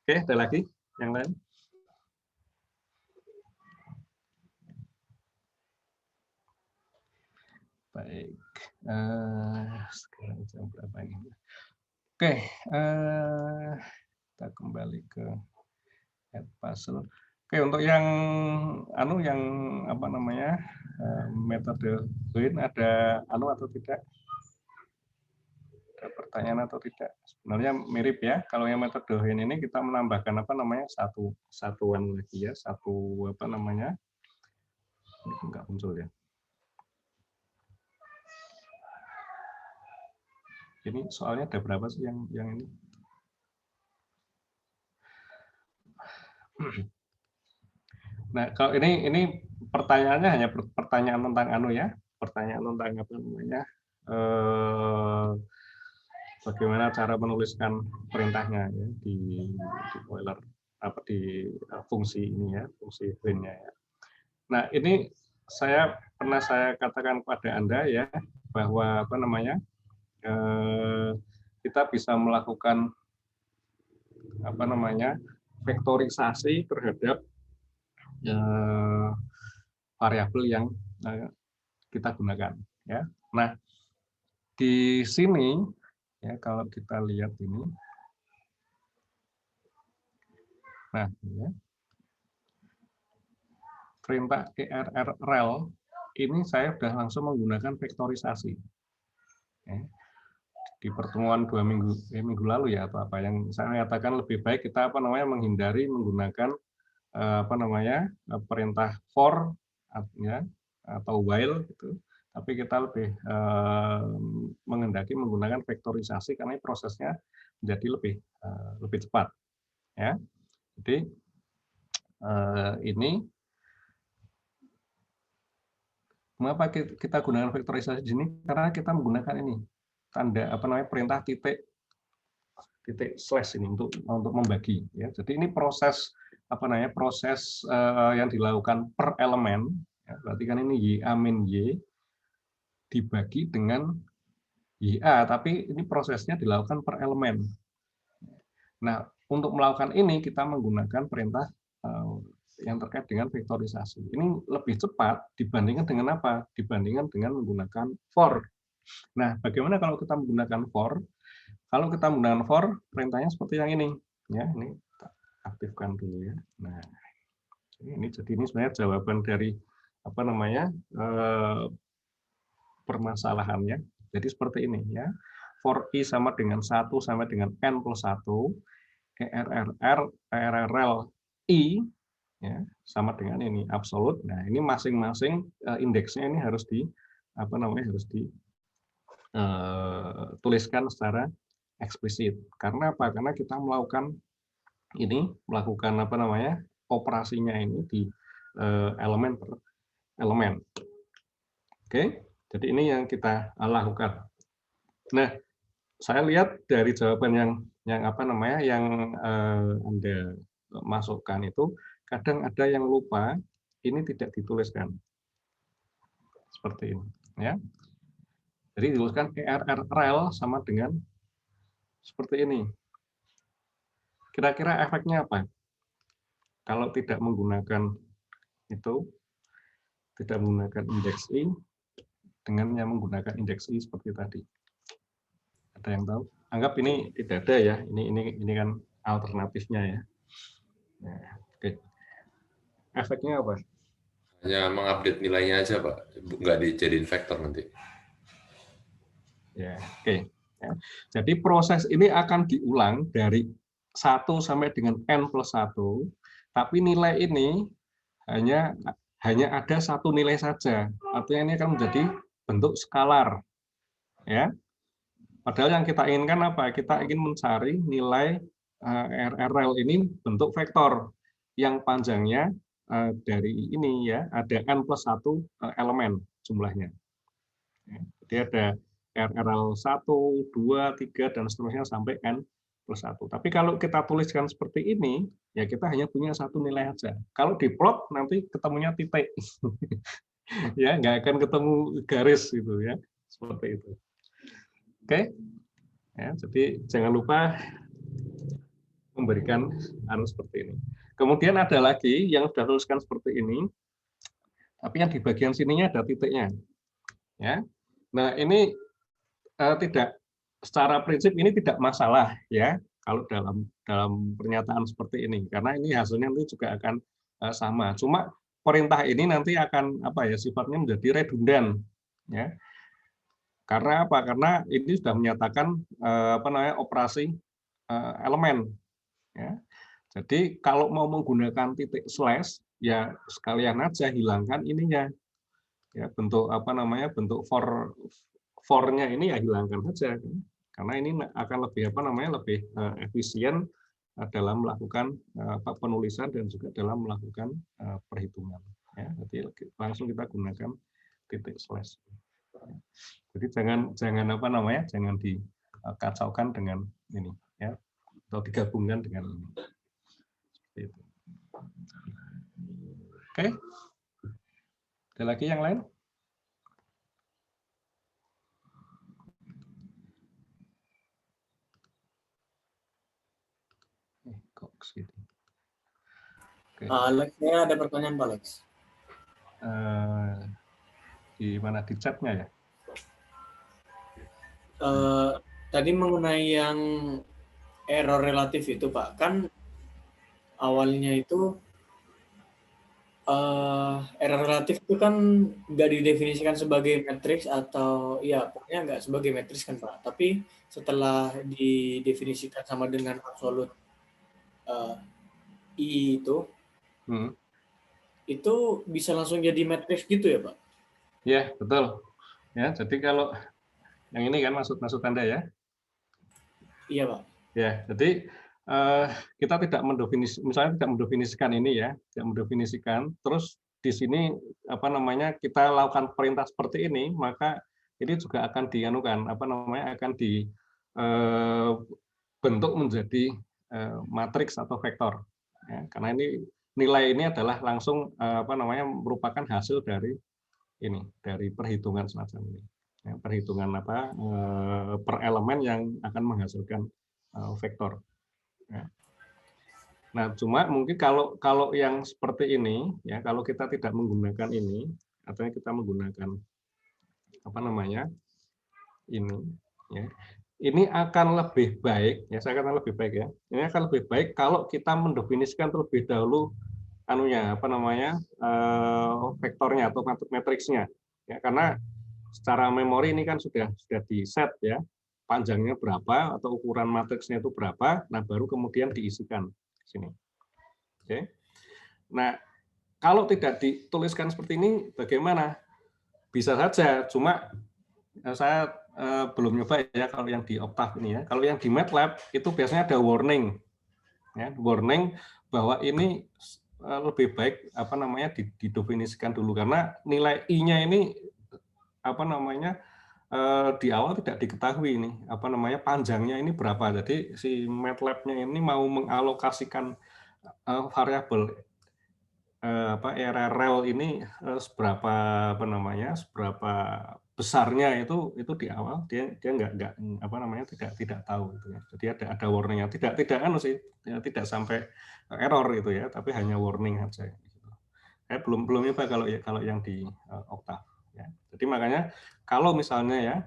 Oke, ada lagi yang lain? Baik. Sekarang jam berapa ini? Oke, kita kembali ke head puzzle. Oke, untuk yang yang apa namanya metode Wien ada atau tidak? Ada pertanyaan atau tidak? Sebenarnya mirip ya. Kalau yang metode Wien ini kita menambahkan apa namanya satuan lagi ya, satu apa namanya? Ini enggak muncul ya. Ini soalnya ada berapa sih yang ini? Nah, kalau ini pertanyaannya hanya pertanyaan tentang ya, pertanyaan tentang apa namanya? Bagaimana cara menuliskan perintahnya ya di Euler apa di fungsi ini ya, fungsi Wien-nya ya. Nah, ini pernah saya katakan kepada Anda ya bahwa apa namanya? Kita bisa melakukan apa namanya vektorisasi terhadap variabel yang kita gunakan ya. Nah, di sini ya kalau kita lihat ini, nah ya, perintah ERRL ini saya sudah langsung menggunakan vektorisasi. Ya. Di pertemuan 2 minggu lalu ya atau apa yang saya katakan lebih baik kita apa namanya menghindari menggunakan apa namanya perintah for ya atau while gitu, tapi kita lebih menghendaki menggunakan vektorisasi karena prosesnya menjadi lebih cepat ya. Jadi ini mengapa kita gunakan vektorisasi di sini, karena kita menggunakan ini tanda apa namanya perintah titik slash ini untuk membagi ya. Jadi ini proses apa namanya proses yang dilakukan per elemen ya, berarti kan ini YA min Y dibagi dengan YA, tapi ini prosesnya dilakukan per elemen. Nah, untuk melakukan ini kita menggunakan perintah yang terkait dengan vektorisasi. Ini lebih cepat dibandingkan dengan apa? Dibandingkan dengan menggunakan for. Nah, bagaimana kalau kita menggunakan for? Kalau kita menggunakan for, perintahnya seperti yang ini. Ya, ini aktifkan dulu ya. Nah, ini jadi ini sebenarnya jawaban dari apa namanya permasalahannya. Jadi seperti ini ya. For I sama dengan 1 sampai dengan N plus 1, ERRL I ya, sama dengan ini absolut. Nah, ini masing-masing indeksnya ini harus di apa namanya harus dituliskan secara eksplisit. Karena apa? Karena kita melakukan apa namanya operasinya ini di elemen per elemen. Oke, jadi ini yang kita lakukan. Nah, saya lihat dari jawaban yang apa namanya yang Anda masukkan itu kadang ada yang lupa ini tidak dituliskan seperti ini ya. Jadi dituliskan ERRL sama dengan seperti ini. Kira-kira efeknya apa? Kalau tidak menggunakan itu, tidak menggunakan indeks I dengan yang menggunakan indeks I seperti tadi. Ada yang tahu? Anggap ini tidak ada ya. Ini kan alternatifnya ya. Nah, oke. Efeknya apa? Hanya mengupdate nilainya aja, Pak. Nggak dijadiin vektor nanti. Ya, oke. Ya. Jadi proses ini akan diulang dari 1 sampai dengan N plus 1, tapi nilai ini hanya ada satu nilai saja. Artinya ini akan menjadi bentuk skalar. Ya. Padahal yang kita inginkan apa? Kita ingin mencari nilai RRL ini bentuk vektor yang panjangnya dari ini ya, ada N plus 1 elemen jumlahnya. Jadi ada RRL 1, 2, 3, dan seterusnya sampai N plus 1. Tapi kalau kita tuliskan seperti ini, ya kita hanya punya satu nilai saja. Kalau diplot nanti ketemunya titik. Ya, nggak akan ketemu garis gitu ya. Seperti itu. Oke. Ya, jadi jangan lupa memberikan seperti ini. Kemudian ada lagi yang sudah tuliskan seperti ini, tapi yang di bagian sininya ada titiknya. Ya. Nah, ini tidak secara prinsip ini tidak masalah ya kalau dalam pernyataan seperti ini, karena ini hasilnya nanti juga akan sama. Cuma perintah ini nanti akan apa ya sifatnya menjadi redundan ya. Karena apa? Karena ini sudah menyatakan apa namanya operasi elemen ya. Jadi kalau mau menggunakan titik slash ya sekalian aja hilangkan ininya. Ya, bentuk apa namanya? Bentuk for-nya ini ya hilangkan saja. Karena ini akan lebih apa namanya? Lebih efisien dalam melakukan penulisan dan juga dalam melakukan perhitungan ya. Jadi langsung kita gunakan titik slash. Jadi jangan apa namanya? Jangan dikacaukan dengan ini ya atau digabungkan dengan ini. Seperti itu. Oke. Ada lagi yang lain? Kok gitu. Alex, saya ada pertanyaan Pak Alex. Di mana di chatnya ya? Tadi mengenai yang error relatif itu Pak, kan awalnya itu error relatif itu kan nggak didefinisikan sebagai matriks atau ya pokoknya nggak sebagai matriks kan Pak. Tapi setelah didefinisikan sama dengan absolut I itu bisa langsung jadi matriks gitu ya Pak? Ya betul. Ya jadi kalau yang ini kan maksud Anda ya? Iya Pak. Ya jadi kita tidak mendefinisikan ini ya, tidak mendefinisikan. Terus di sini apa namanya kita lakukan perintah seperti ini, maka ini juga akan dianukan apa namanya akan dibentuk menjadi matriks atau vektor. Ya, karena ini nilai ini adalah langsung apa namanya merupakan hasil dari ini dari perhitungan semacam ini. Ya, perhitungan apa per elemen yang akan menghasilkan vektor. Ya. Nah, cuma mungkin kalau yang seperti ini, ya kalau kita tidak menggunakan ini, artinya kita menggunakan apa namanya ini, ya ini akan lebih baik, ya saya katakan lebih baik ya. Ini akan lebih baik kalau kita mendefinisikan terlebih dahulu anunya apa namanya vektornya atau matriksnya. Ya, karena secara memori ini kan sudah di set ya, panjangnya berapa atau ukuran matriksnya itu berapa, nah baru kemudian diisikan di sini. Oke. Nah, kalau tidak dituliskan seperti ini bagaimana? Bisa saja, cuma saya belum nyoba ya kalau yang di Octave ini ya. Kalau yang di MATLAB itu biasanya ada warning, ya, warning bahwa ini lebih baik apa namanya didefinisikan dulu karena nilai I-nya ini apa namanya di awal tidak diketahui ini apa namanya panjangnya ini berapa. Jadi si MATLAB-nya ini mau mengalokasikan variabel rel ini seberapa apa namanya seberapa besarnya itu di awal dia nggak apa namanya tidak tahu gitu ya. Jadi ada warningnya tidak anu sih ya, tidak sampai error gitu ya, tapi hanya warning saja. Gitu. Saya belum nyoba kalau yang di Octave ya. Jadi makanya kalau misalnya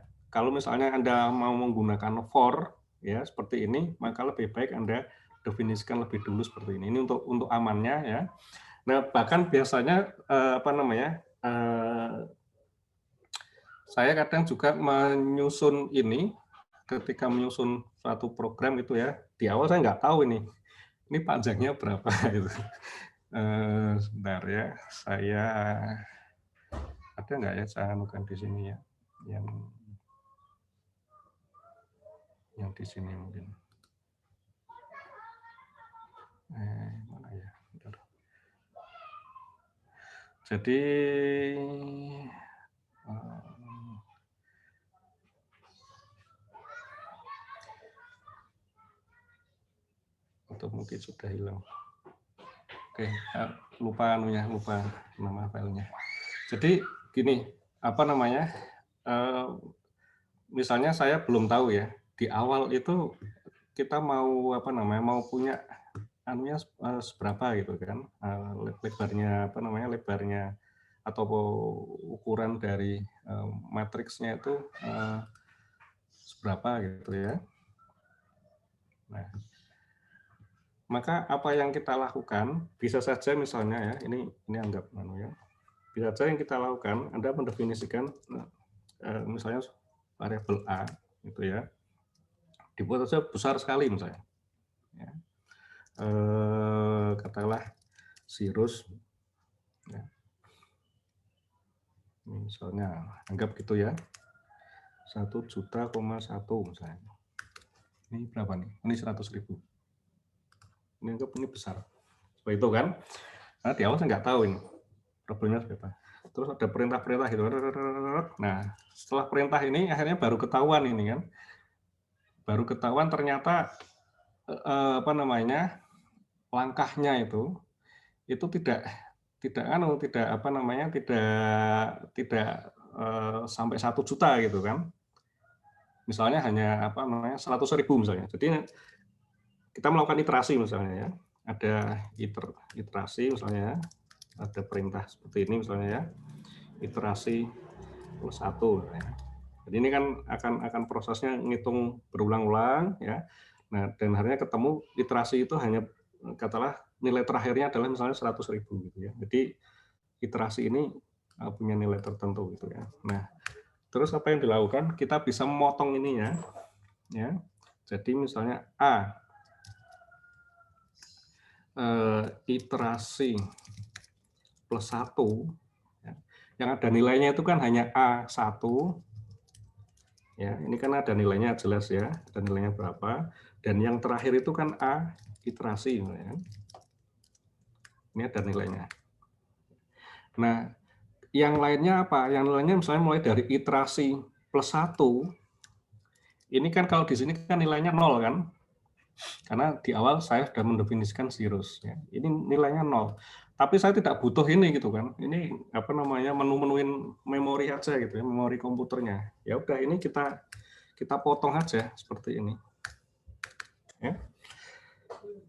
Anda mau menggunakan for ya seperti ini, maka lebih baik Anda definisikan lebih dulu seperti ini. Ini untuk amannya ya. Nah, bahkan biasanya apa namanya saya kadang juga menyusun ini ketika menyusun suatu program itu ya di awal saya nggak tahu ini panjangnya berapa itu. Sebentar ya, saya ada nggak ya saya anukan di sini ya yang di sini mungkin. Mana ya? Bentar. Jadi atau mungkin sudah hilang. Oke, lupa nama filenya. Jadi gini, apa namanya? Misalnya saya belum tahu ya di awal itu kita mau apa namanya mau punya anunya seberapa gitu kan lebarnya apa namanya lebarnya atau ukuran dari matriksnya itu seberapa gitu ya. Nah, maka apa yang kita lakukan bisa saja misalnya ya ini anggap ya bisa saja yang kita lakukan Anda mendefinisikan misalnya variabel A gitu ya dibuat saja besar sekali misalnya ya. Katakanlah cirrus ya. Misalnya anggap gitu ya 1 juta, 1 misalnya ini berapa nih ini 100.000 ini anggap ini besar seperti itu kan karena di awal saya nggak tahu ini problemnya berapa terus ada perintah-perintah gitu nah setelah perintah ini akhirnya baru ketahuan ini kan baru ketahuan ternyata apa namanya langkahnya itu tidak apa namanya tidak sampai 1 juta gitu kan misalnya hanya apa namanya 100.000 misalnya jadi kita melakukan iterasi misalnya ya ada iterasi misalnya ada perintah seperti ini misalnya ya iterasi plus 1 misalnya. Jadi ini kan akan prosesnya ngitung berulang-ulang ya. Nah, dan akhirnya ketemu iterasi itu hanya katakanlah nilai terakhirnya adalah misalnya 100.000 gitu ya. Jadi iterasi ini punya nilai tertentu gitu ya. Nah, terus apa yang dilakukan? Kita bisa memotong ininya ya. Jadi misalnya A iterasi plus 1 ya. Yang ada nilainya itu kan hanya A1 ya ini kan ada nilainya jelas ya ada nilainya berapa dan yang terakhir itu kan A iterasi ya. Ini ada nilainya nah yang lainnya apa yang lainnya misalnya mulai dari iterasi plus 1 ini kan kalau di sini kan nilainya 0 kan karena di awal saya sudah mendefinisikan cirrus ya. Ini nilainya 0 tapi saya tidak butuh ini gitu kan ini apa namanya menu-menuin memori aja gitu ya memori komputernya ya udah ini kita potong aja seperti ini ya.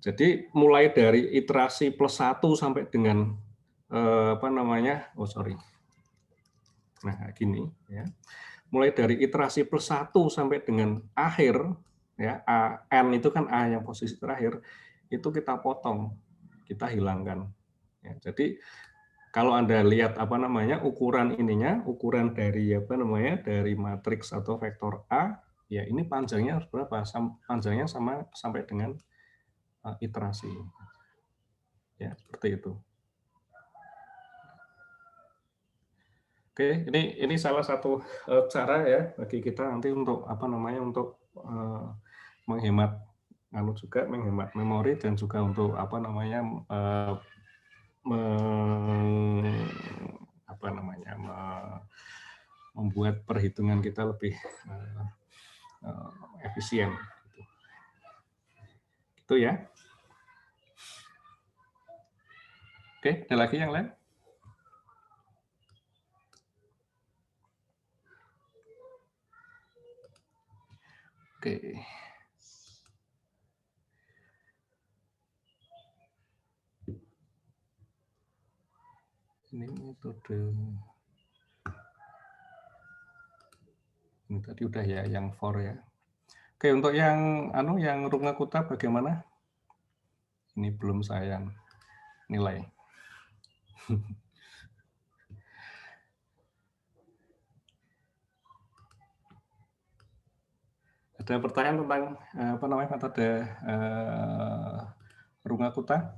Jadi mulai dari iterasi plus 1 sampai dengan apa namanya nah gini ya mulai dari iterasi +1 sampai dengan akhir, ya, N itu kan A yang posisi terakhir, itu kita potong, kita hilangkan. Ya, jadi kalau Anda lihat ukuran ininya, ukuran dari dari matriks atau vektor A, ya ini panjangnya harus berapa? Panjangnya sama sampai dengan iterasi. Ya, seperti itu. Oke, ini salah satu cara ya bagi kita nanti untuk untuk menghemat menghemat memori dan juga untuk membuat perhitungan kita lebih efisien. Gitu ya. Oke, ada lagi yang lain? Oke. Ini metode. Ini tadi udah ya, yang for ya. Oke, untuk yang Rungakuta bagaimana? Ini belum saya nilai. Ada pertanyaan tentang metode Rungakuta?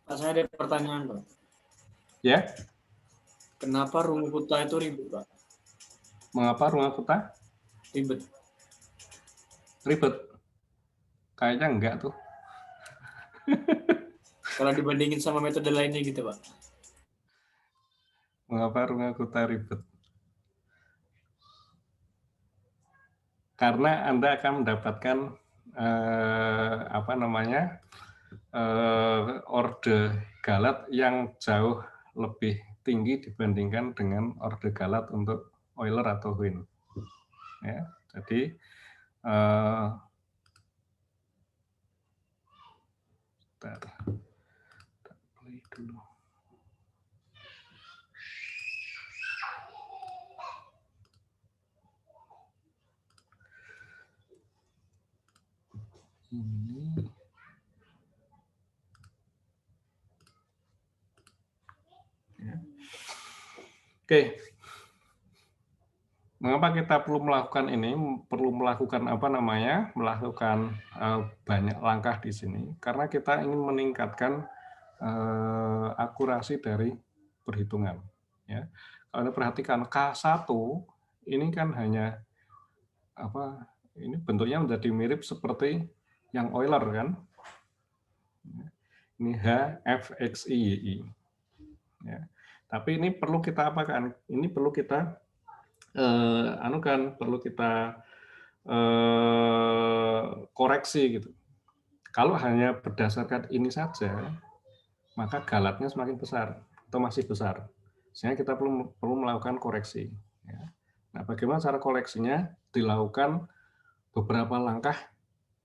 Pak, saya ada pertanyaan, Pak. Ya. Kenapa Rungakuta itu ribet, Pak? Mengapa Rungakuta? Ribet. Ribet? Kayaknya enggak tuh. Kalau dibandingin sama metode lainnya gitu, Pak. Mengapa Rungakuta ribet? Karena Anda akan mendapatkan orde galat yang jauh lebih tinggi dibandingkan dengan orde galat untuk Euler atau Wien. Ya, jadi play dulu. Ini ya. Oke. Mengapa kita perlu melakukan ini? Perlu melakukan melakukan banyak langkah di sini? Karena kita ingin meningkatkan akurasi dari perhitungan. Ya, kalau Anda perhatikan K1 ini kan hanya ini bentuknya menjadi mirip seperti yang Euler kan? Ini H, F, X, I, Y, I. Ya. Tapi ini perlu kita apakan? Ini perlu kita perlu kita koreksi gitu. Kalau hanya berdasarkan ini saja, maka galatnya semakin besar atau masih besar. Sehingga kita perlu melakukan koreksi. Ya. Nah, bagaimana cara koreksinya? Dilakukan beberapa langkah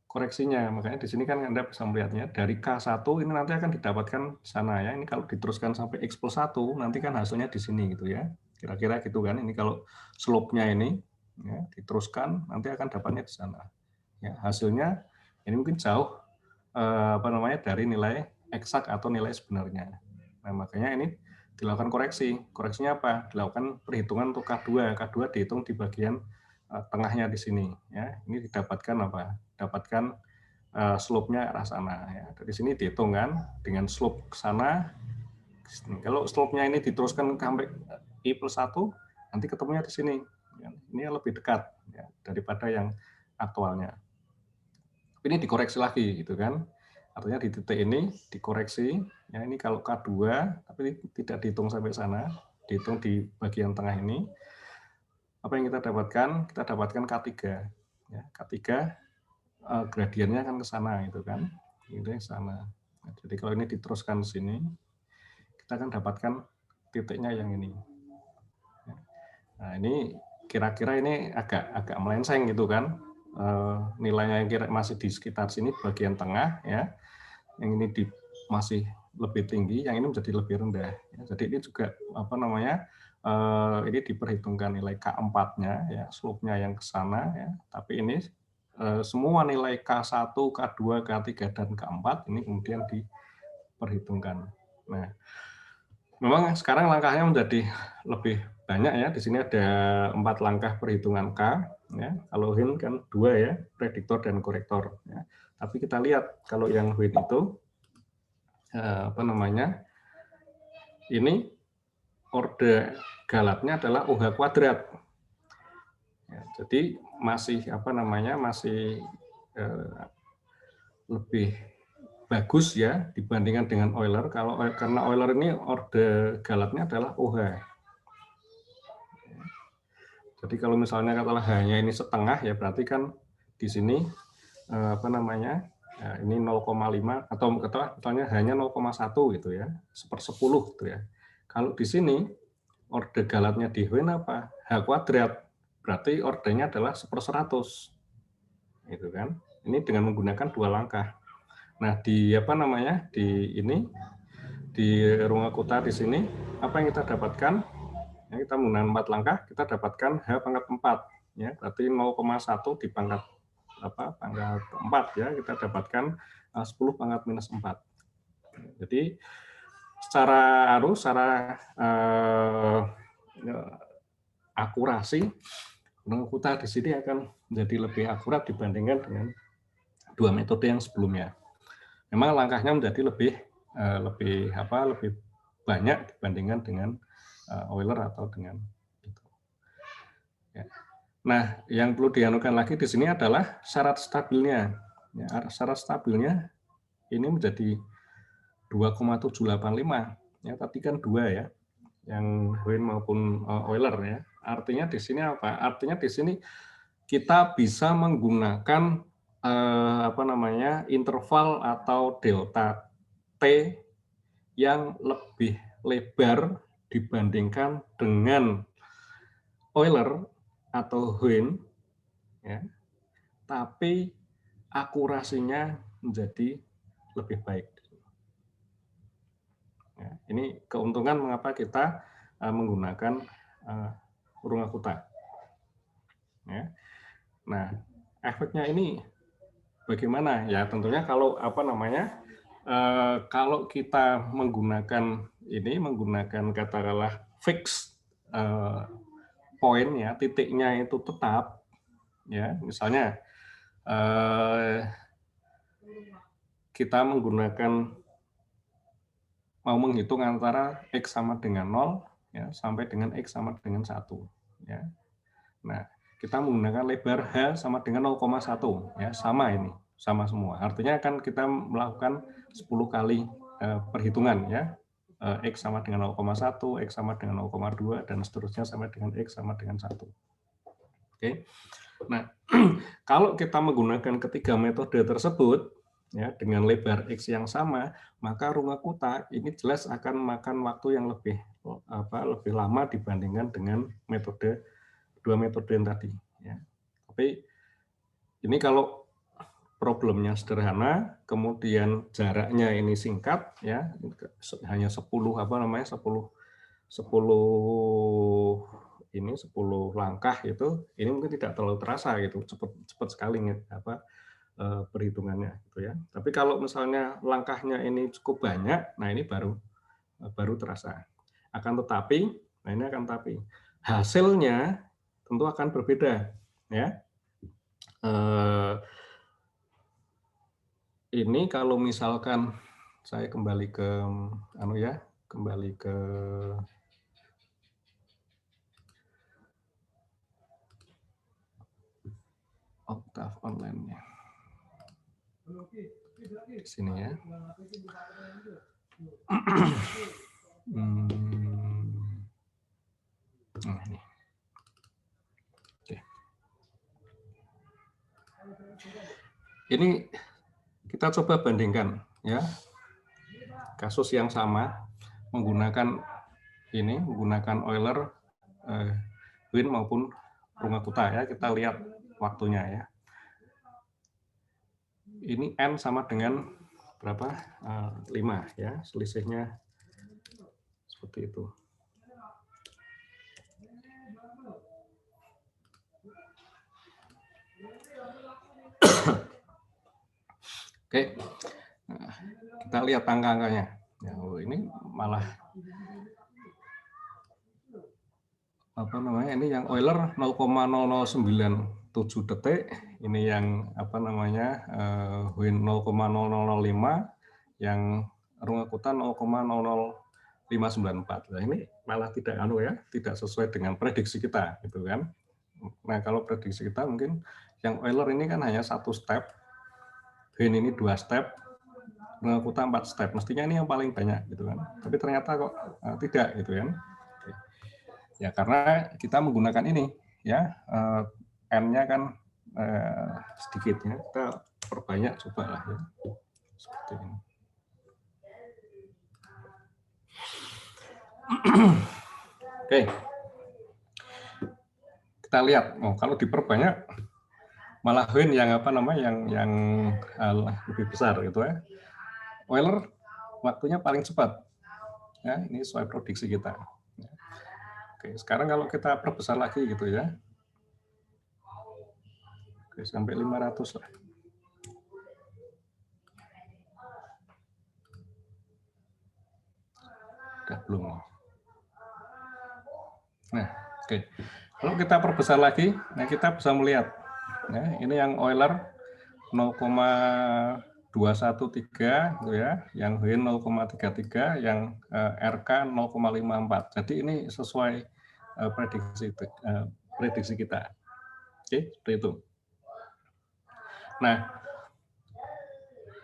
koreksinya. Makanya di sini kan Anda bisa melihatnya dari K1 ini nanti akan didapatkan sana ya. Ini kalau diteruskan sampai X plus 1 nanti kan hasilnya di sini gitu ya. Kira-kira gitu kan. Ini kalau slope-nya ini ya, diteruskan nanti akan dapatnya di sana. Ya, hasilnya ini mungkin jauh dari nilai eksak atau nilai sebenarnya. Nah, makanya ini dilakukan koreksi. Koreksinya apa? Dilakukan perhitungan untuk K2. K2 dihitung di bagian tengahnya di sini ya. Ini didapatkan dapatkan slope-nya arah sana ya. Dari sini dihitung kan dengan slope ke sana. Kalau slope-nya ini diteruskan sampai I plus 1 nanti ketemunya di sini. Ini lebih dekat ya, daripada yang aktualnya. Ini dikoreksi lagi gitu kan. Artinya di titik ini dikoreksi ya, ini kalau K2 tapi tidak dihitung sampai sana, dihitung di bagian tengah ini. Apa yang kita dapatkan? Kita dapatkan K3. Ya, K3 gradiennya akan ke sana gitu kan. Ini ke sana. Nah, jadi kalau ini diteruskan ke sini, kita akan dapatkan titiknya yang ini. Nah, ini kira-kira ini agak melenceng gitu kan. nilainya yang kira masih di sekitar sini bagian tengah ya, yang ini masih lebih tinggi, yang ini menjadi lebih rendah. Ya. Jadi ini juga apa namanya, ini diperhitungkan nilai K4-nya ya, slope-nya yang ke sana ya. Tapi ini semua nilai K1, K2, K3 dan K4 ini kemudian diperhitungkan. Nah, memang sekarang langkahnya menjadi lebih banyak ya. Di sini ada 4 langkah perhitungan K. Ya. Kalau Hin kan 2 ya, prediktor dan korektor. Ya. Tapi kita lihat kalau yang Hin itu apa namanya? Ini orde galatnya adalah OH kuadrat. Ya, jadi masih apa namanya? Masih lebih bagus ya dibandingkan dengan Euler. Karena Euler ini orde galatnya adalah OH. Jadi kalau misalnya katakanlah hanya ini setengah ya berarti kan di sini apa namanya? Ya, ini 0,5 atau misalnya hanya 0,1 gitu ya, 1/10 gitu ya. Kalau di sini orde galatnya di Hin apa? H kuadrat. Berarti ordenya adalah 1/100. Gitu kan. Ini dengan menggunakan 2 langkah. Nah, di apa namanya? Di ini di Runge-Kutta di sini apa yang kita dapatkan? Ya, kita menggunakan 4 langkah, kita dapatkan H pangkat 4 ya. Berarti 0,1 di pangkat pangkat 4 ya, kita dapatkan 10 pangkat minus 4. Jadi secara akurasi Runge-Kutta di sini akan menjadi lebih akurat dibandingkan dengan 2 metode yang sebelumnya. Memang langkahnya menjadi lebih banyak dibandingkan dengan Euler atau dengan itu. Ya. Nah, yang perlu dianukan lagi di sini adalah syarat stabilnya. Ya, syarat stabilnya ini menjadi 2,785. Ya, tadi kan 2 ya, yang Hin maupun Euler ya. Artinya di sini apa? Artinya di sini kita bisa menggunakan apa namanya interval atau delta T yang lebih lebar dibandingkan dengan Euler atau Hin, ya, tapi akurasinya menjadi lebih baik. Ya, ini keuntungan mengapa kita menggunakan Runge-Kutta. Ya. Nah, efeknya ini bagaimana? Ya, tentunya kalau apa namanya, kalau kita menggunakan katakanlah fix poin ya, titiknya itu tetap ya, misalnya kita mau menghitung antara X sama dengan 0 ya, sampai dengan X sama dengan 1 ya. Nah, kita menggunakan lebar H sama dengan 0,1 ya, sama ini, sama semua. Artinya kan kita melakukan 10 kali perhitungan ya. X sama dengan 0,1, X sama dengan 0,2 dan seterusnya sampai dengan X sama dengan 1. Oke. Nah, kalau kita menggunakan ketiga metode tersebut ya dengan lebar X yang sama, maka Runge-Kutta ini jelas akan makan waktu yang lebih lama dibandingkan dengan dua metode yang tadi ya. Tapi ini kalau problemnya sederhana, kemudian jaraknya ini singkat ya, hanya 10 langkah itu, ini mungkin tidak terlalu terasa gitu, cepat sekali perhitungannya gitu ya. Tapi kalau misalnya langkahnya ini cukup banyak, nah ini baru terasa. Tapi hasilnya tentu akan berbeda ya. Ini kalau misalkan saya kembali ke Octave online-nya. Di sini ya. Nah, ini. Oke. Ini kita coba bandingkan ya, kasus yang sama menggunakan Euler, Hin maupun Runge-Kutta ya. Kita lihat waktunya ya. ini N sama dengan berapa? 5 ya, selisihnya seperti itu. Oke, nah, kita lihat angka-angkanya. Ya, ini malah apa namanya? Ini yang Euler 0,0097 detik. Ini yang apa namanya? Win 0,0005, yang Runge-Kutta 0,000594. Nah, ini malah tidak tidak sesuai dengan prediksi kita, gitu kan? Nah, kalau prediksi kita mungkin yang Euler ini kan hanya 1 step. Win ini 2 step, Runge-Kutta 4 step. Mestinya ini yang paling banyak, gitu kan? Tapi ternyata kok tidak, gitu kan? Ya karena kita menggunakan ini, ya N-nya kan sedikit, ya. Kita perbanyak coba lah, ya. Seperti ini. Oke, kita lihat. Oh, kalau diperbanyak malah Win yang apa namanya yang lebih besar gitu ya. Euler waktunya paling cepat. Ya, ini sesuai prediksi kita. Oke, sekarang kalau kita perbesar lagi gitu ya. Oke, sampai 500 lah. Udah belum. Nah, oke. Kalau kita perbesar lagi, nah kita bisa melihat. Ya, ini yang Euler 0,213 gitu ya, yang Win 0,33, yang RK 0,54. Jadi ini sesuai prediksi kita. Oke, seperti itu. Nah,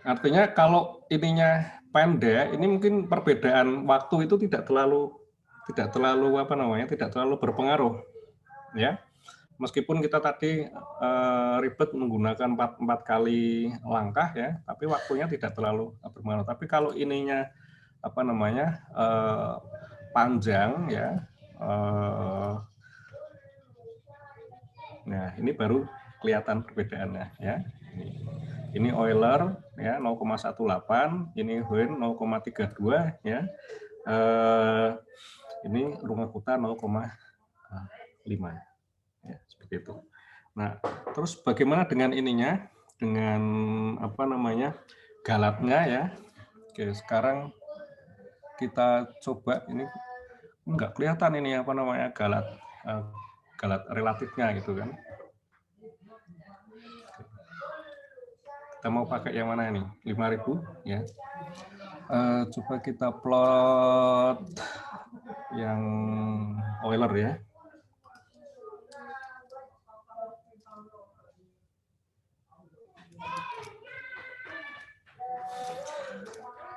artinya kalau ininya pendek, ini mungkin perbedaan waktu itu tidak terlalu berpengaruh, ya. Meskipun kita tadi ribet menggunakan 4 kali langkah ya, tapi waktunya tidak terlalu berpengaruh. Tapi kalau ininya panjang ya, nah ini baru kelihatan perbedaannya ya. Ini Euler ya 0,18, ini Win 0,32 ya. Ini Runge-Kutta 0,5. Ya, seperti itu. Nah, terus bagaimana dengan ininya? Dengan galatnya ya. Oke, sekarang kita coba ini enggak kelihatan ini galat relatifnya gitu kan. Kita mau pakai yang mana ini? 5.000 ya. Coba kita plot yang Euler ya.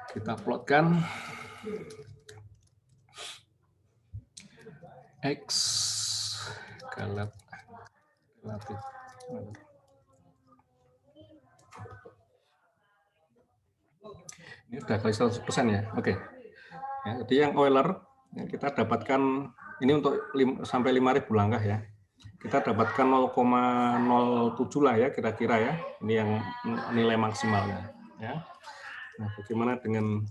Kita plotkan X galat relatif. Ini sudah kali 100% ya. Oke. Ya, jadi yang Euler ya, kita dapatkan ini untuk sampai 5.000 langkah ya. Kita dapatkan 0,07 lah ya kira-kira ya. Ini yang nilai maksimalnya ya. Nah, bagaimana dengan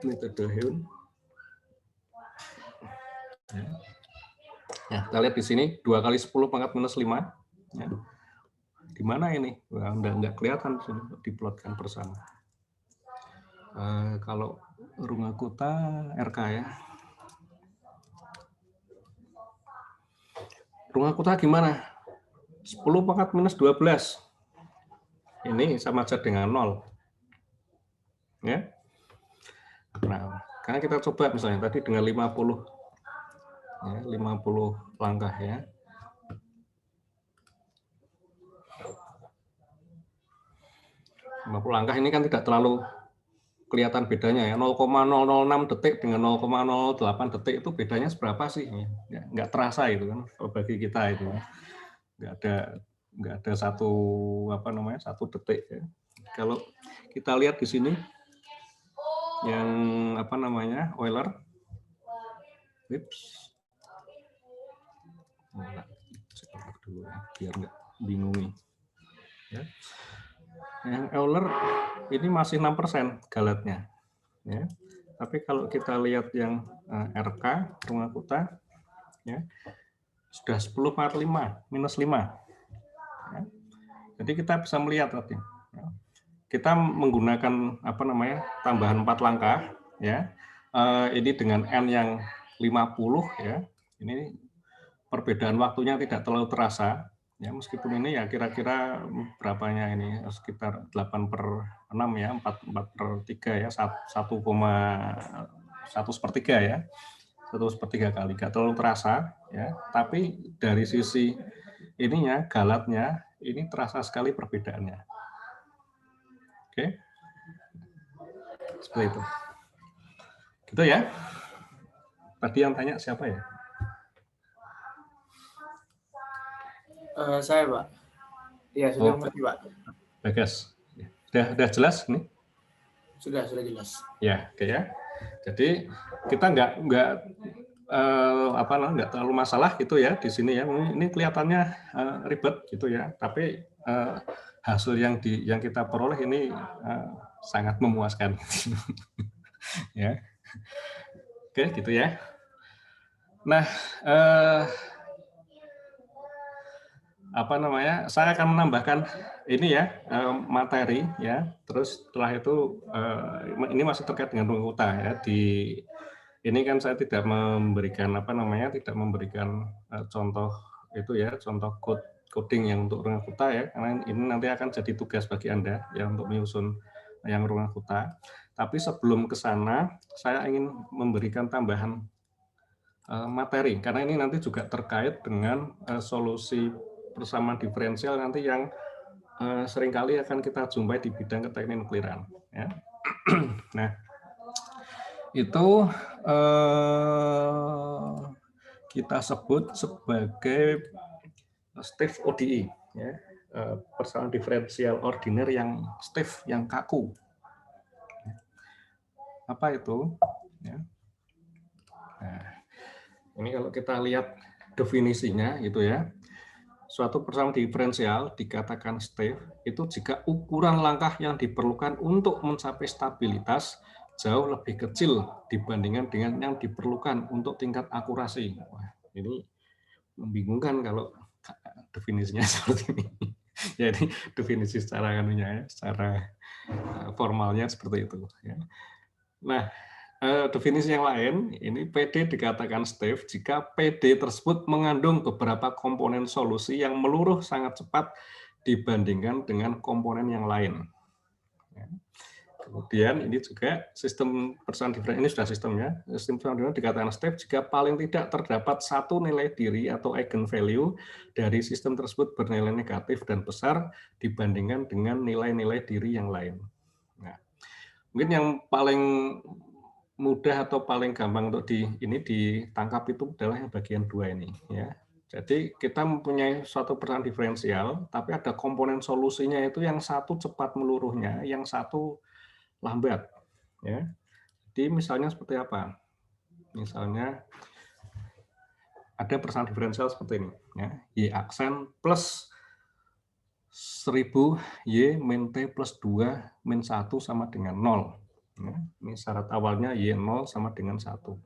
metode Heun? Ya, kita lihat di sini 2 kali 10 pangkat minus 5. Ya. Di mana ini? Wah, enggak kelihatan di sini, diplotkan bersama. Kalau Runge-Kutta RK ya. Runge-Kutta gimana? 10 pangkat minus 12. Ini sama aja dengan 0. Ya. Nah, karena kita coba misalnya tadi dengan 50. Ya, 50 langkah ya. Langkah ini kan tidak terlalu kelihatan bedanya ya. 0,006 detik dengan 0,08 detik itu bedanya seberapa sih? Ya, nggak terasa itu kan bagi kita itu. Nggak ada satu detik ya. Kalau kita lihat di sini yang Euler. Dulu ya, biar nggak bingung nih. Ya. Yang Euler ini masih 6% galatnya. Ya. Tapi kalau kita lihat yang RK, Rungakuta, ya, sudah 10/5, -5. Ya. Jadi kita bisa melihat tadi. Ya. Kita menggunakan tambahan 4 langkah, ya. Ini dengan N yang 50, ya. Ini perbedaan waktunya tidak terlalu terasa. Ya, meskipun ini ya kira-kira berapanya ini sekitar 8/6 ya, 4/3 ya, 1,1/3 ya, 1/3 kali, nggak terlalu terasa ya. Tapi dari sisi ininya galatnya ini terasa sekali perbedaannya. Oke, seperti itu. Gitu ya. Tadi yang tanya siapa ya? Saya, Pak. Ya, sudah mengerti, Pak. Bagas. Sudah jelas ini? Sudah jelas. Ya, oke ya. Jadi kita nggak terlalu masalah gitu ya di sini ya. Ini kelihatannya ribet gitu ya. Tapi hasil yang kita peroleh ini sangat memuaskan. Ya. Oke, gitu ya. Nah, saya akan menambahkan ini ya materi ya. Terus setelah itu ini masih terkait dengan Rungakuta ya. Ini kan saya tidak memberikan contoh itu ya, contoh coding yang untuk Rungakuta ya, karena ini nanti akan jadi tugas bagi Anda ya untuk menyusun yang Rungakuta. Tapi sebelum ke sana, saya ingin memberikan tambahan materi karena ini nanti juga terkait dengan solusi persamaan diferensial nanti yang seringkali akan kita jumpai di bidang keteknik nukliran. Ya. Nah, itu kita sebut sebagai stiff ODE, ya. Persamaan diferensial ordiner yang stiff, yang kaku. Apa itu? Ya. Nah, ini kalau kita lihat definisinya, gitu ya. Suatu persamaan diferensial dikatakan stiff itu jika ukuran langkah yang diperlukan untuk mencapai stabilitas jauh lebih kecil dibandingkan dengan yang diperlukan untuk tingkat akurasi. Wah, ini membingungkan kalau definisinya seperti ini. Jadi definisi secara secara formalnya seperti itu. Nah, definisi yang lain, ini PD dikatakan stiff jika PD tersebut mengandung beberapa komponen solusi yang meluruh sangat cepat dibandingkan dengan komponen yang lain. Kemudian ini juga sistem persamaan diferensial, ini sudah sistemnya. Sistem persamaan diferensial dikatakan stiff jika paling tidak terdapat satu nilai diri atau eigenvalue dari sistem tersebut bernilai negatif dan besar dibandingkan dengan nilai-nilai diri yang lain. Nah, mungkin yang paling mudah atau paling gampang untuk ditangkap itu adalah yang bagian 2 ini ya. Jadi kita mempunyai suatu persamaan diferensial tapi ada komponen solusinya itu yang satu cepat meluruhnya, yang satu lambat ya. Jadi misalnya seperti apa? Misalnya ada persamaan diferensial seperti ini ya. Y aksen plus 1000 Y min T plus 2 min 1 sama dengan 0. Ya, ini syarat awalnya Y0 sama dengan 1.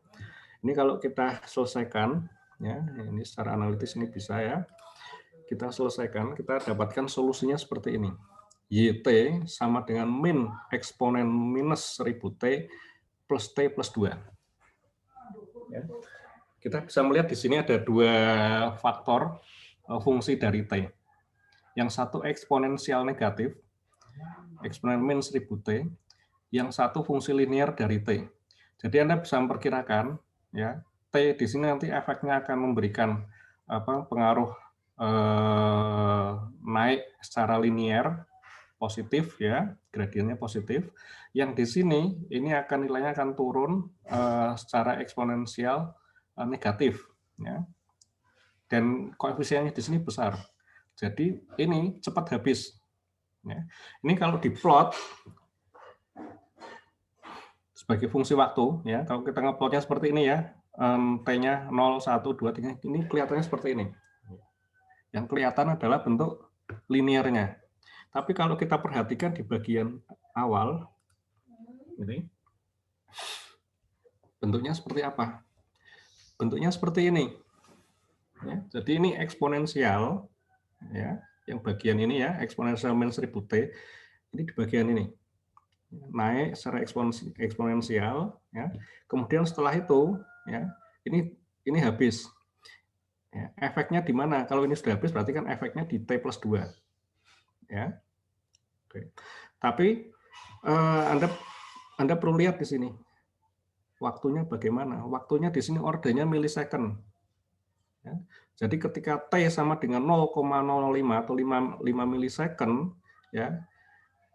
Ini kalau kita selesaikan, ya, ini secara analitis ini bisa ya. Kita selesaikan, kita dapatkan solusinya seperti ini. YT sama dengan min eksponen minus 1000T plus T plus 2. Ya. Kita bisa melihat di sini ada 2 faktor fungsi dari T. Yang satu eksponensial negatif, eksponen min 1000T, yang satu fungsi linear dari T. Jadi Anda bisa memperkirakan ya, T di sini nanti efeknya akan memberikan pengaruh naik secara linear positif ya, gradiennya positif. Yang di sini ini nilainya akan turun secara eksponensial negatif ya. Dan koefisiennya di sini besar. Jadi ini cepat habis. Ya. Ini kalau diplot sebagai fungsi waktu ya, kalau kita ngeplotnya seperti ini ya, T-nya 0, 1, 2, 3, ini kelihatannya seperti ini. Yang kelihatan adalah bentuk linearnya. Tapi kalau kita perhatikan di bagian awal, ini bentuknya seperti apa? Bentuknya seperti ini. Ya, jadi ini eksponensial, ya, yang bagian ini ya, eksponensial min 1000T, ini di bagian ini. Naik secara eksponensial, ya. Kemudian setelah itu, ya, ini habis. Ya, efeknya di mana? Kalau ini sudah habis, berarti kan efeknya di T+2. Ya. Oke. Tapi Anda perlu lihat di sini. Waktunya bagaimana? Waktunya di sini ordernya milisecond. Ya. Jadi ketika T sama dengan 0,05 atau 5 milisecond, ya,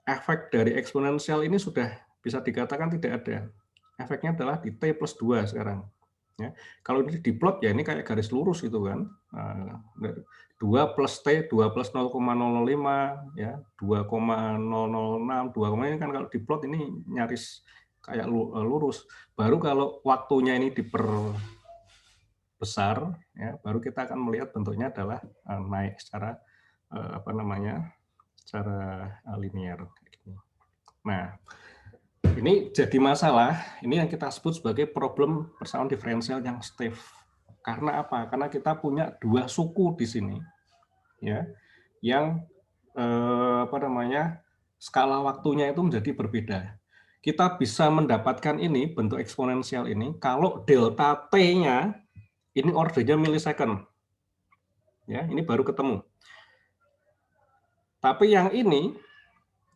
efek dari eksponensial ini sudah bisa dikatakan tidak ada. Efeknya adalah di T+2 sekarang. Ya. Kalau ini diplot, ya ini kayak garis lurus gitu kan. 2 plus T, 2 plus 0,005, ya, 2,006, 2, ini kan kalau diplot ini nyaris kayak lurus. Baru kalau waktunya ini diperbesar, ya, baru kita akan melihat bentuknya adalah naik secara secara linear. Nah, ini jadi masalah. Ini yang kita sebut sebagai problem persamaan diferensial yang stiff. Karena apa? Karena kita punya dua suku di sini, ya, yang skala waktunya itu menjadi berbeda. Kita bisa mendapatkan ini bentuk eksponensial ini kalau delta t-nya ini ordernya milisecond. Ya, ini baru ketemu. Tapi yang ini,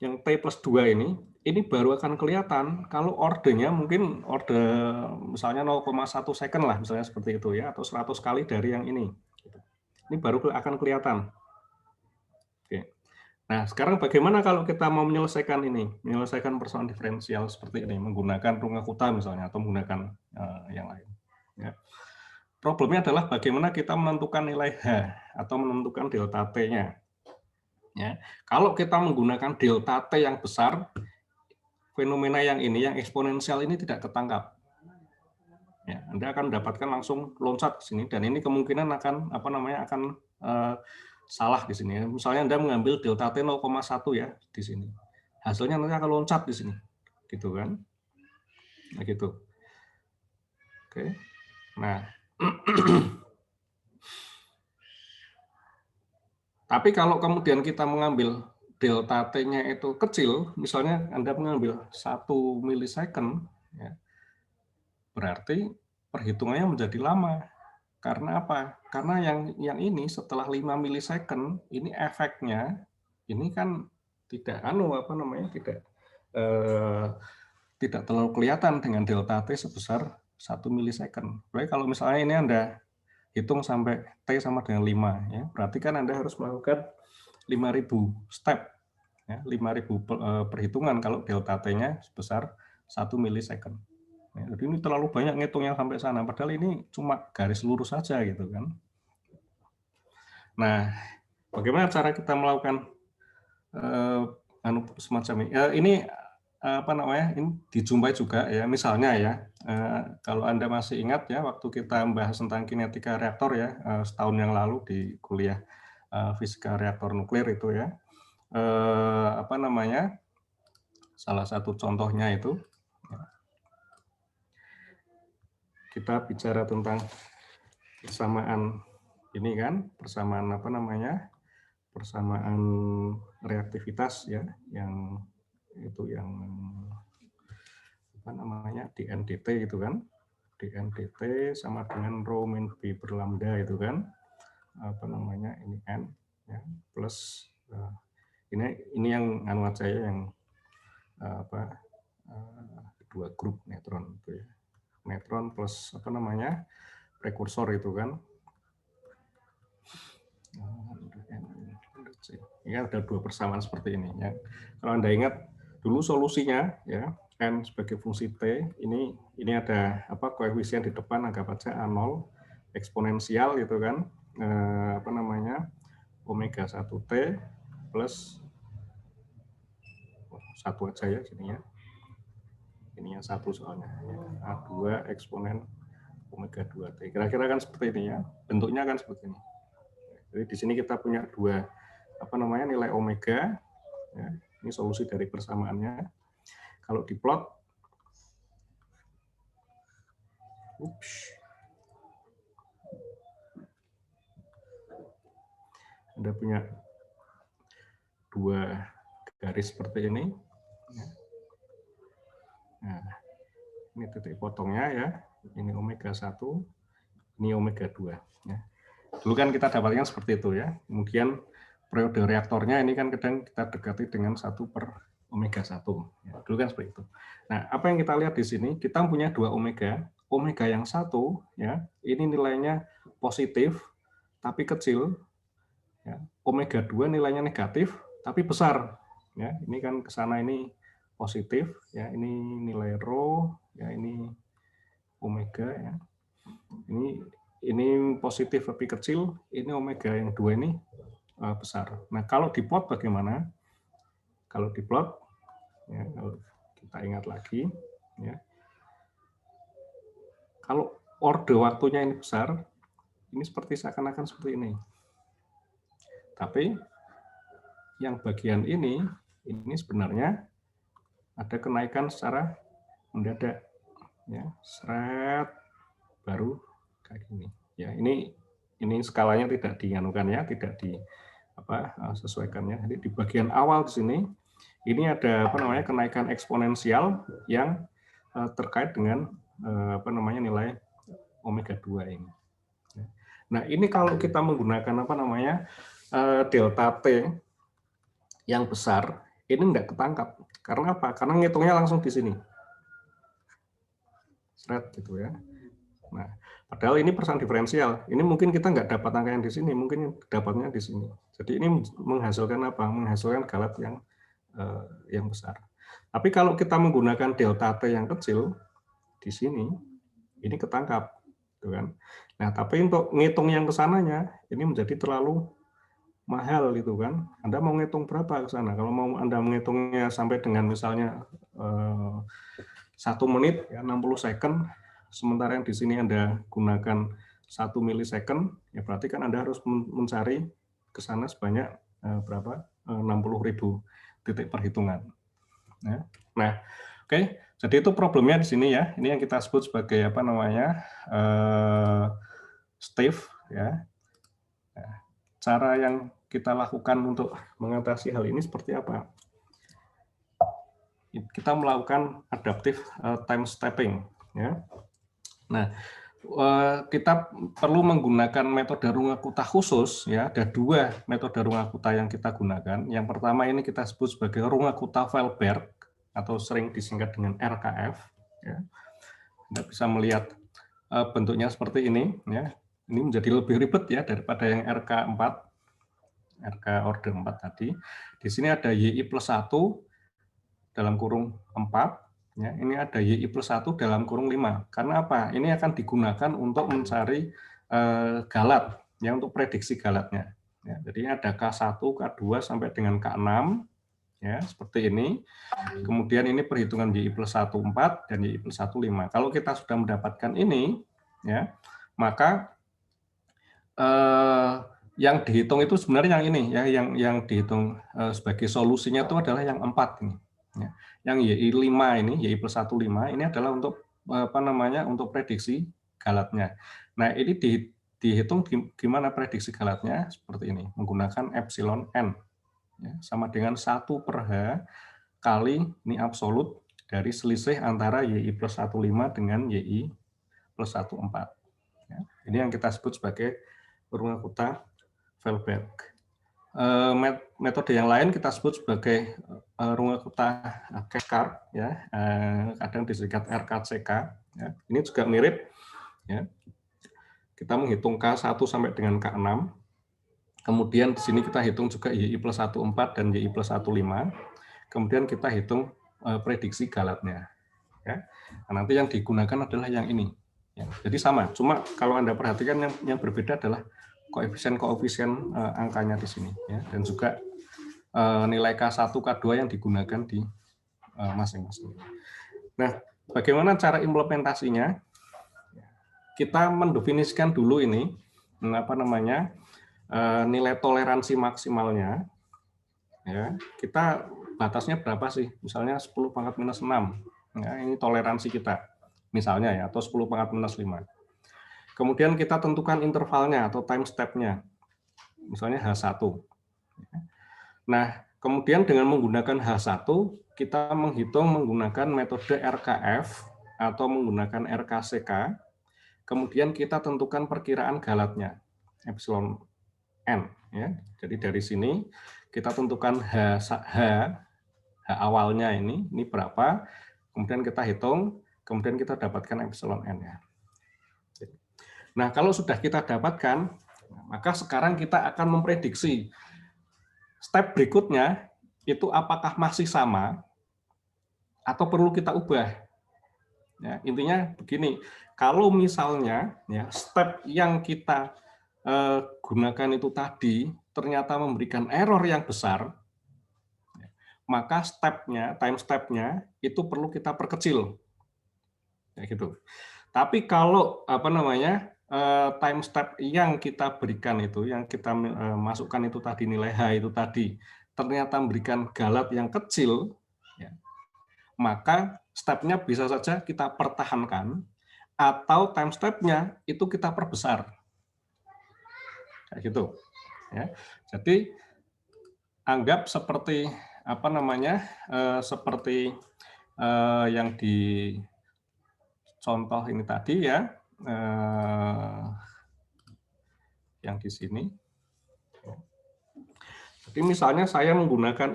yang T+2 ini baru akan kelihatan kalau ordernya mungkin order misalnya 0,1 second lah, misalnya seperti itu ya, atau 100 kali dari yang ini. Ini baru akan kelihatan. Oke. Nah, sekarang bagaimana kalau kita mau menyelesaikan ini, menyelesaikan persoalan diferensial seperti ini, menggunakan Runge-Kutta misalnya, atau menggunakan yang lain. Ya. Problemnya adalah bagaimana kita menentukan nilai H, atau menentukan delta T-nya. Ya. Kalau kita menggunakan delta T yang besar, fenomena yang ini, yang eksponensial ini tidak ketangkap. Ya, Anda akan mendapatkan langsung loncat ke sini, dan ini kemungkinan akan salah di sini. Misalnya Anda mengambil delta T 0,1 ya di sini, hasilnya nanti akan loncat di sini, gitu kan? Nah, gitu. Oke. Nah, tapi kalau kemudian kita mengambil delta T-nya itu kecil, misalnya Anda mengambil 1 milisecond, ya, berarti perhitungannya menjadi lama. Karena apa? Karena yang ini setelah 5 milisecond, ini efeknya, ini kan tidak tidak terlalu kelihatan dengan delta T sebesar 1 milisecond. Baik, kalau misalnya ini Anda hitung sampai T sama dengan 5, ya, berarti kan Anda harus melakukan 5.000 step, ya, 5.000 perhitungan kalau delta T-nya sebesar 1 milisecond. Ya, jadi ini terlalu banyak ngitungnya sampai sana, padahal ini cuma garis lurus saja gitu kan. Nah, bagaimana cara kita melakukan semacam ini? Ini ini dijumpai juga ya, misalnya ya, kalau Anda masih ingat ya, waktu kita membahas tentang kinetika reaktor ya, setahun yang lalu di kuliah fisika reaktor nuklir itu ya, salah satu contohnya itu, kita bicara tentang persamaan ini kan, persamaan persamaan reaktivitas ya, yang itu yang dNdt gitu kan, dNdt sama dengan rho min b per lambda itu kan, ini n ya, plus ini yang saya yang dua grup neutron itu ya, neutron plus prekursor itu kan. Ini ada dua persamaan seperti ini ya. Kalau Anda ingat dulu solusinya ya, n sebagai fungsi t, ini ada koefisien di depan, anggap aja A0, eksponensial gitu kan, omega 1t plus 1 aja ya sini ya. Ini yang 1 soalnya ya. A2 eksponen omega 2t. Kira-kira kan seperti ini ya. Bentuknya kan seperti ini. Jadi di sini kita punya dua nilai omega Ya, ini solusi dari persamaannya. Kalau diplot, Anda punya dua garis seperti ini. Nah, ini titik potongnya ya. Ini omega 1, ini omega 2. Ya. Dulu kan kita dapatkan seperti itu ya. Kemudian periode reaktornya ini kan kadang kita dekati dengan 1/omega 1. Ya, dulu kan seperti itu. Nah, apa yang kita lihat di sini, kita punya dua omega. Omega yang satu, ya, ini nilainya positif, tapi kecil. Ya. Omega 2 nilainya negatif, tapi besar. Ya, ini kan ke sana ini positif, ya, ini nilai rho, ya, ini omega, ya. Ini positif tapi kecil, ini omega yang 2 ini besar. Nah, kalau diplot bagaimana? Kalau diplot, ya, kalau kita ingat lagi, ya, kalau orde waktunya ini besar, ini seperti seakan-akan seperti ini. Tapi yang bagian ini sebenarnya ada kenaikan secara mendadak, ya, seret baru kayak gini. Ya, ini skalanya tidak dianukan ya, tidak di sesuaikannya. Jadi di bagian awal di sini ini ada kenaikan eksponensial yang terkait dengan nilai omega 2 ini. Nah, ini kalau kita menggunakan delta T yang besar, ini tidak ketangkap. Karena apa? Karena ngitungnya langsung di sini. Seret gitu ya. Nah, padahal ini persamaan diferensial. Ini mungkin kita nggak dapat angka yang di sini, mungkin dapatnya di sini. Jadi ini menghasilkan apa? Menghasilkan galat yang besar. Tapi kalau kita menggunakan delta T yang kecil di sini, ini ketangkap, gitu kan? Nah, tapi untuk ngitung yang kesananya ini menjadi terlalu mahal, gitu kan? Anda mau ngitung berapa ke sana? Kalau mau Anda menghitungnya sampai dengan misalnya 1 menit, ya, 60 second, sementara yang di sini Anda gunakan 1 milisecond, ya berarti kan Anda harus mencari ke sana sebanyak berapa? 60.000 titik perhitungan. Ya. Nah, oke. Jadi itu problemnya di sini ya. Ini yang kita sebut sebagai Steve, ya. Nah, cara yang kita lakukan untuk mengatasi hal ini seperti apa? Kita melakukan adaptive time stepping, ya. Nah, kita perlu menggunakan metode Runge-Kutta khusus, ya. Ada dua metode Runge-Kutta yang kita gunakan. Yang pertama ini kita sebut sebagai Runge-Kutta-Fehlberg atau sering disingkat dengan RKF, ya. Anda bisa melihat bentuknya seperti ini, ya. Ini menjadi lebih ribet ya daripada yang RK4, RK orde 4 tadi. Di sini ada YI plus 1 dalam kurung 4. Ya, ini ada YI plus 1 dalam kurung 5. Karena apa? Ini akan digunakan untuk mencari galat, ya, untuk prediksi galatnya. Ya, jadi ada K1, K2 sampai dengan K6, ya, seperti ini. Kemudian ini perhitungan YI plus 1 4 dan YI plus 1 5. Kalau kita sudah mendapatkan ini, ya, maka yang dihitung itu sebenarnya yang ini, ya, yang dihitung sebagai solusinya itu adalah yang 4 ini. Ya. Yang YI 5 ini, YI plus 1 5, ini adalah untuk untuk prediksi galatnya. Nah, ini dihitung gimana prediksi galatnya seperti ini, menggunakan epsilon n, ya, sama dengan 1/H kali ini absolut dari selisih antara YI plus 1 5 dengan YI plus 1 4. Ya. Ini yang kita sebut sebagai Runge-Kutta-Fehlberg. Metode yang lain kita sebut sebagai Runge-Kutta-Keschar, ya, kadang disingkat RKCK. Ya. Ini juga mirip. Ya. Kita menghitung K1 sampai dengan K6. Kemudian di sini kita hitung juga YI plus 1 4 dan YI plus 1 5. Kemudian kita hitung prediksi galatnya. Ya. Nah, nanti yang digunakan adalah yang ini. Ya. Jadi sama, cuma kalau Anda perhatikan yang berbeda adalah koefisien angkanya di sini, ya, dan juga nilai K1, K2 yang digunakan di masing-masing. Nah, bagaimana cara implementasinya? Kita mendefinisikan dulu ini nilai toleransi maksimalnya, ya, kita batasnya berapa sih? Misalnya 10 pangkat minus 6. Ya, ini toleransi kita. Misalnya ya, atau 10 pangkat minus 5. Kemudian kita tentukan intervalnya atau time step-nya. Misalnya H1. Nah, kemudian dengan menggunakan H1, kita menghitung menggunakan metode RKF atau menggunakan RKCK. Kemudian kita tentukan perkiraan galatnya, epsilon N. Ya. Jadi dari sini kita tentukan H awalnya ini berapa, kemudian kita hitung, kemudian kita dapatkan epsilon N. Ya. Nah, kalau sudah kita dapatkan, maka sekarang kita akan memprediksi step berikutnya itu apakah masih sama atau perlu kita ubah. Ya, intinya begini, kalau misalnya ya, step yang kita gunakan itu tadi ternyata memberikan error yang besar, maka time step-nya itu perlu kita perkecil. Ya, gitu. Tapi kalau time step yang kita berikan itu, yang kita masukkan itu tadi, nilai H itu tadi, ternyata memberikan galat yang kecil, ya, maka stepnya bisa saja kita pertahankan, atau time step-nya itu kita perbesar. Kayak gitu. Ya. Jadi, anggap seperti, seperti yang di contoh ini tadi ya, yang di sini. Jadi misalnya saya menggunakan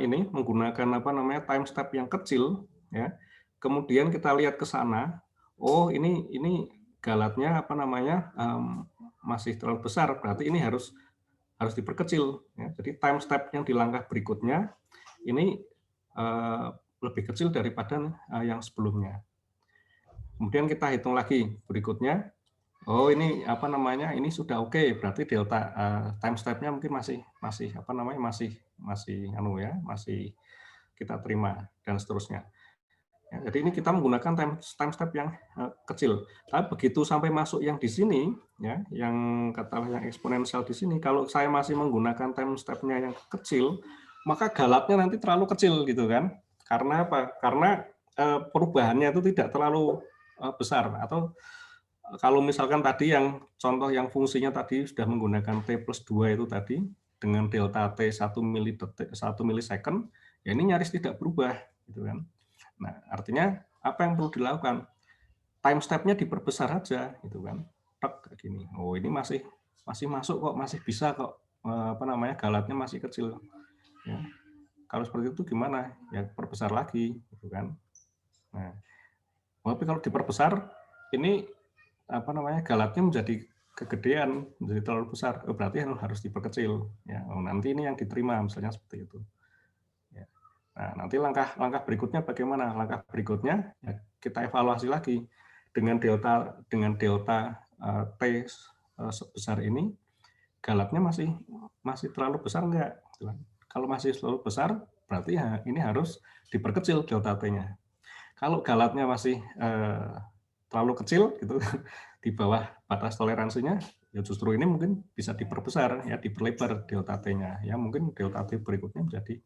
time step yang kecil, ya. Kemudian kita lihat ke sana, oh ini galatnya masih terlalu besar, berarti ini harus diperkecil. Ya. Jadi time step yang di langkah berikutnya ini lebih kecil daripada yang sebelumnya. Kemudian kita hitung lagi berikutnya. Oh ini ini sudah oke, berarti delta time step-nya mungkin masih kita terima dan seterusnya. Ya, jadi ini kita menggunakan time step yang kecil. Tapi begitu sampai masuk yang di sini, ya, yang katakanlah yang eksponensial di sini, kalau saya masih menggunakan time step-nya yang kecil, maka galatnya nanti terlalu kecil gitu kan? Karena apa? Karena perubahannya itu tidak terlalu besar. Atau kalau misalkan tadi yang contoh yang fungsinya tadi sudah menggunakan T+2 itu tadi dengan delta T 1 milisecond, ya ini nyaris tidak berubah gitu kan. Nah, artinya apa yang perlu dilakukan? Time step-nya diperbesar aja gitu kan. Kayak gini. Oh, ini masih masuk kok, masih bisa kok, galatnya masih kecil. Ya. Kalau seperti itu gimana? Ya perbesar lagi gitu kan. Nah, tapi kalau diperbesar ini galatnya menjadi kegedean, menjadi terlalu besar, berarti harus diperkecil. Ya, nanti ini yang diterima, misalnya seperti itu. Ya. Nah, nanti langkah berikutnya bagaimana? Langkah berikutnya ya, kita evaluasi lagi dengan delta T sebesar ini, galatnya masih terlalu besar enggak? Kalau masih terlalu besar, berarti ya ini harus diperkecil delta T-nya. Kalau galatnya masih terlalu kecil gitu di bawah batas toleransinya, ya justru ini mungkin bisa diperbesar, ya diperlebar delta T-nya. Ya mungkin delta T berikutnya menjadi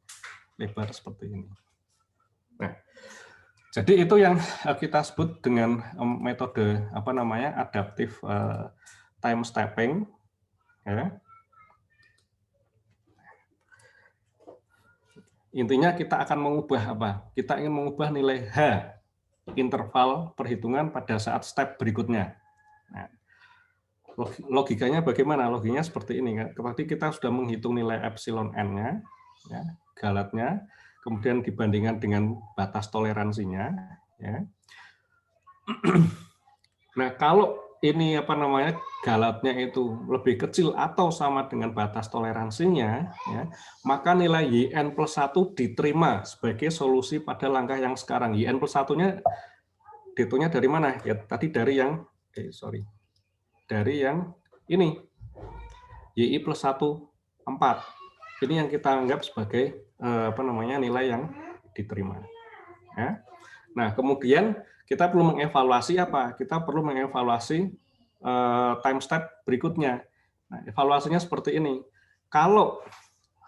lebar seperti ini. Nah, jadi itu yang kita sebut dengan metode adaptive time stepping. Ya. Intinya kita akan mengubah apa? Kita ingin mengubah nilai H interval perhitungan pada saat step berikutnya. Nah, logikanya bagaimana? Logikanya seperti ini. Tadi kita sudah menghitung nilai epsilon n-nya, ya, galatnya, kemudian dibandingkan dengan batas toleransinya. Ya. Nah, kalau ini galatnya itu lebih kecil atau sama dengan batas toleransinya, ya, maka nilai YN+1 diterima sebagai solusi pada langkah yang sekarang. YN+1-nya dihitungnya dari mana? Ya tadi dari yang dari yang ini YI+1 4. Ini yang kita anggap sebagai nilai yang diterima. Ya. Nah, kemudian kita perlu mengevaluasi apa? Kita perlu mengevaluasi time step berikutnya. Nah, evaluasinya seperti ini. Kalau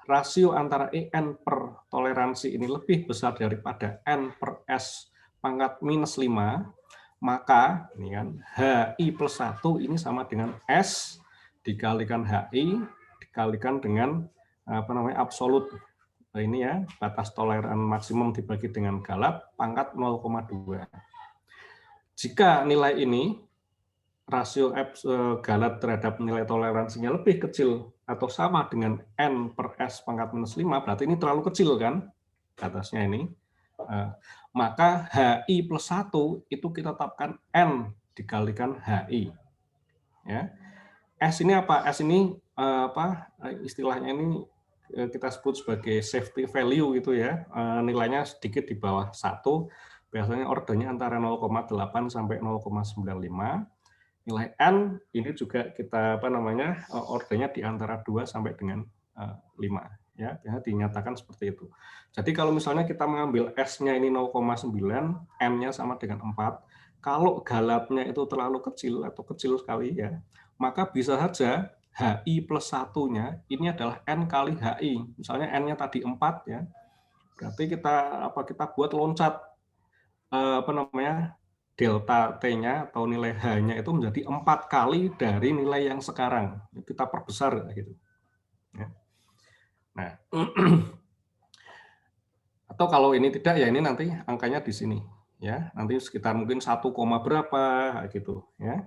rasio antara En per toleransi ini lebih besar daripada N per S pangkat minus 5, maka ini kan HI plus 1 ini sama dengan S dikalikan HI dikalikan dengan absolut. Nah, ini ya, batas toleran maksimum dibagi dengan galat pangkat 0,2. Jika nilai ini rasio galat terhadap nilai toleransinya lebih kecil atau sama dengan N per S pangkat minus 5, berarti ini terlalu kecil kan batasnya ini. Maka HI plus 1 itu kita tetapkan N dikalikan HI. Ya. S ini apa? S ini istilahnya ini kita sebut sebagai safety value gitu ya. Nilainya sedikit di bawah 1, biasanya ordernya antara 0,8 sampai 0,95. Nilai N ini juga kita ordernya di antara 2 sampai dengan 5 ya, dinyatakan seperti itu. Jadi kalau misalnya kita mengambil S-nya ini 0,9, N-nya sama dengan 4, kalau galatnya itu terlalu kecil atau kecil sekali ya, maka bisa saja HI plus 1-nya ini adalah N kali HI. Misalnya N-nya tadi 4 ya. Berarti kita buat loncat delta T-nya atau nilai H-nya itu menjadi 4 kali dari nilai yang sekarang. Kita perbesar gitu. Ya. Nah, atau kalau ini tidak ya ini nanti angkanya di sini ya. Nanti sekitar mungkin 1, berapa gitu ya.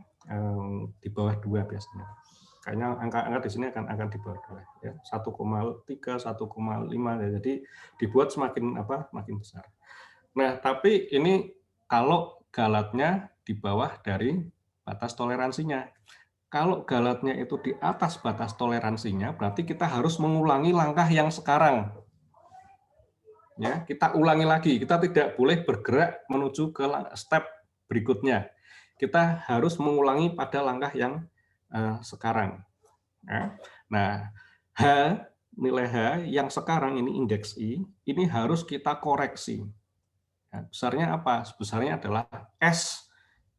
Di bawah 2 biasanya. Kayaknya angka di sini akan di bawah 2 ya. 1,3, 1,5 ya. Jadi dibuat semakin besar. Nah, tapi ini kalau galatnya di bawah dari batas toleransinya. Kalau galatnya itu di atas batas toleransinya, berarti kita harus mengulangi langkah yang sekarang. Ya, kita ulangi lagi. Kita tidak boleh bergerak menuju ke step berikutnya. Kita harus mengulangi pada langkah yang sekarang. Ya. Nah, nilai H yang sekarang ini indeks I, ini harus kita koreksi. Nah, besarnya apa? Besarnya adalah S.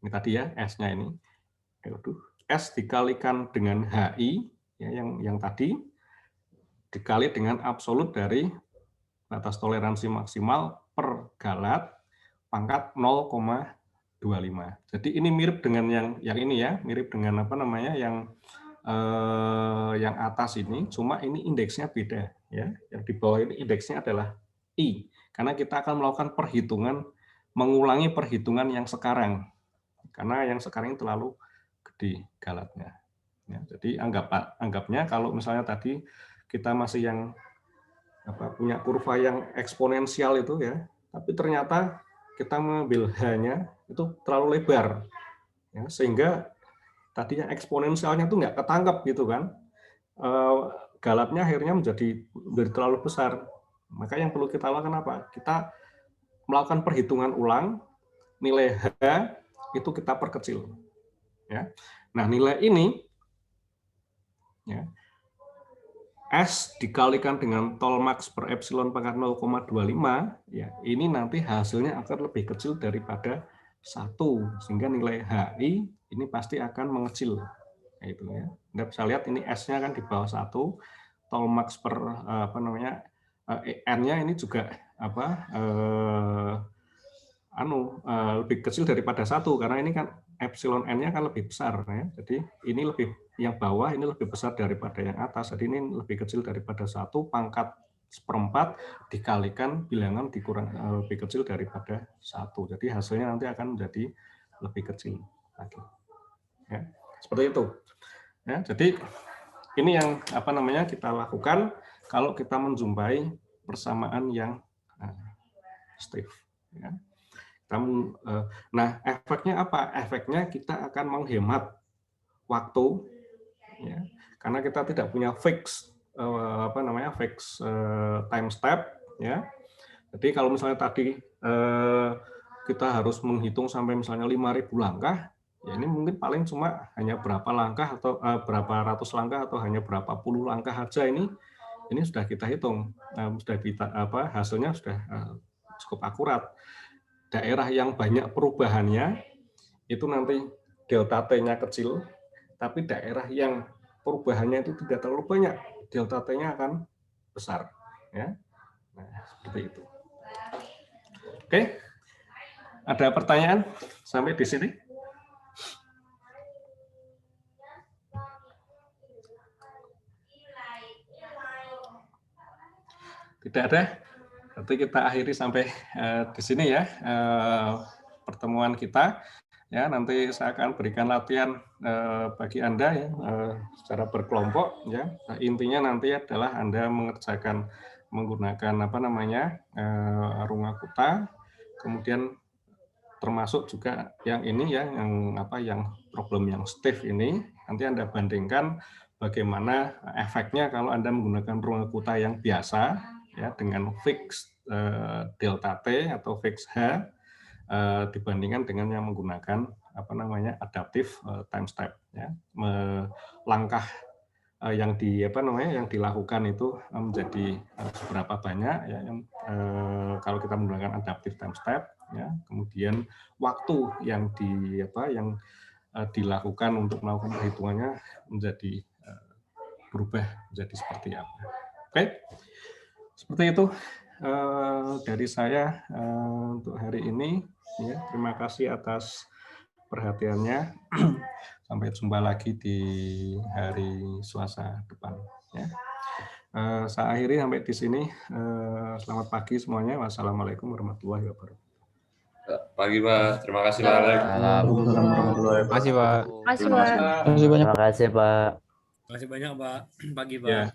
Ini tadi ya, S-nya ini. S dikalikan dengan HI, ya, yang tadi, dikali dengan absolut dari batas toleransi maksimal per galat, pangkat 0,25. Jadi ini mirip dengan yang ini ya, mirip dengan yang atas ini, cuma ini indeksnya beda. Ya. Yang di bawah ini indeksnya adalah I. Karena kita akan melakukan mengulangi perhitungan yang sekarang. Karena yang sekarang terlalu gede galatnya. Ya, jadi anggapnya kalau misalnya tadi kita masih yang punya kurva yang eksponensial itu ya, tapi ternyata kita mengambil H-nya itu terlalu lebar. Ya, sehingga tadi yang eksponensialnya itu nggak ketangkep gitu kan. Galatnya akhirnya menjadi terlalu besar. Maka yang perlu kita lakukan apa? Kita melakukan perhitungan ulang, nilai H itu kita perkecil. Ya. Nah, nilai ini ya, S dikalikan dengan tolmax per epsilon pangkat 0,25, ya, ini nanti hasilnya akan lebih kecil daripada 1, sehingga nilai HI ini pasti akan mengecil. Itu ya. Anda bisa lihat ini S-nya kan di bawah 1, tolmax per N-nya ini juga lebih kecil daripada 1 karena ini kan epsilon N-nya kan lebih besar ya. Jadi ini yang bawah ini lebih besar daripada yang atas. Jadi ini lebih kecil daripada 1 pangkat 1/4 dikalikan bilangan lebih kecil daripada 1. Jadi hasilnya nanti akan menjadi lebih kecil lagi. Ya, seperti itu. Ya, jadi ini yang kita lakukan kalau kita menjumpai persamaan yang stiff. Ya. Nah, efeknya apa? Efeknya kita akan menghemat waktu, ya, karena kita tidak punya fix time step. Ya. Jadi kalau misalnya tadi kita harus menghitung sampai misalnya 5.000 langkah, ya ini mungkin paling cuma hanya berapa langkah atau berapa ratus langkah atau hanya berapa puluh langkah saja ini sudah kita hitung, hasilnya sudah cukup akurat. Daerah yang banyak perubahannya itu nanti delta T-nya kecil, tapi daerah yang perubahannya itu tidak terlalu banyak, delta T-nya akan besar, ya. Nah, seperti itu. Oke, ada pertanyaan sampai di sini? Tidak ada. Nanti kita akhiri sampai di sini ya pertemuan kita. Ya, nanti saya akan berikan latihan bagi Anda ya secara berkelompok ya. Nah, intinya nanti adalah Anda mengerjakan menggunakan Rungakuta, kemudian termasuk juga yang ini ya, yang problem yang stiff ini, nanti Anda bandingkan bagaimana efeknya kalau Anda menggunakan Rungakuta yang biasa ya dengan fix delta T atau fix H dibandingkan dengan yang menggunakan adaptive time step ya. Langkah yang dilakukan itu menjadi seberapa banyak ya kalau kita menggunakan adaptive time step ya, kemudian waktu yang dilakukan untuk melakukan perhitungannya menjadi berubah menjadi seperti apa. Oke. Seperti itu dari saya untuk hari ini ya, terima kasih atas perhatiannya. Sampai jumpa lagi di hari Selasa depan ya. Saya akhiri sampai di sini. Selamat pagi semuanya. Wassalamualaikum warahmatullahi wabarakatuh. Pagi Pak, terima kasih Pak Alex. Terima kasih Pak. Terima kasih banyak. Terima kasih Pak. Terima kasih banyak Pak. Pagi Pak. Ya.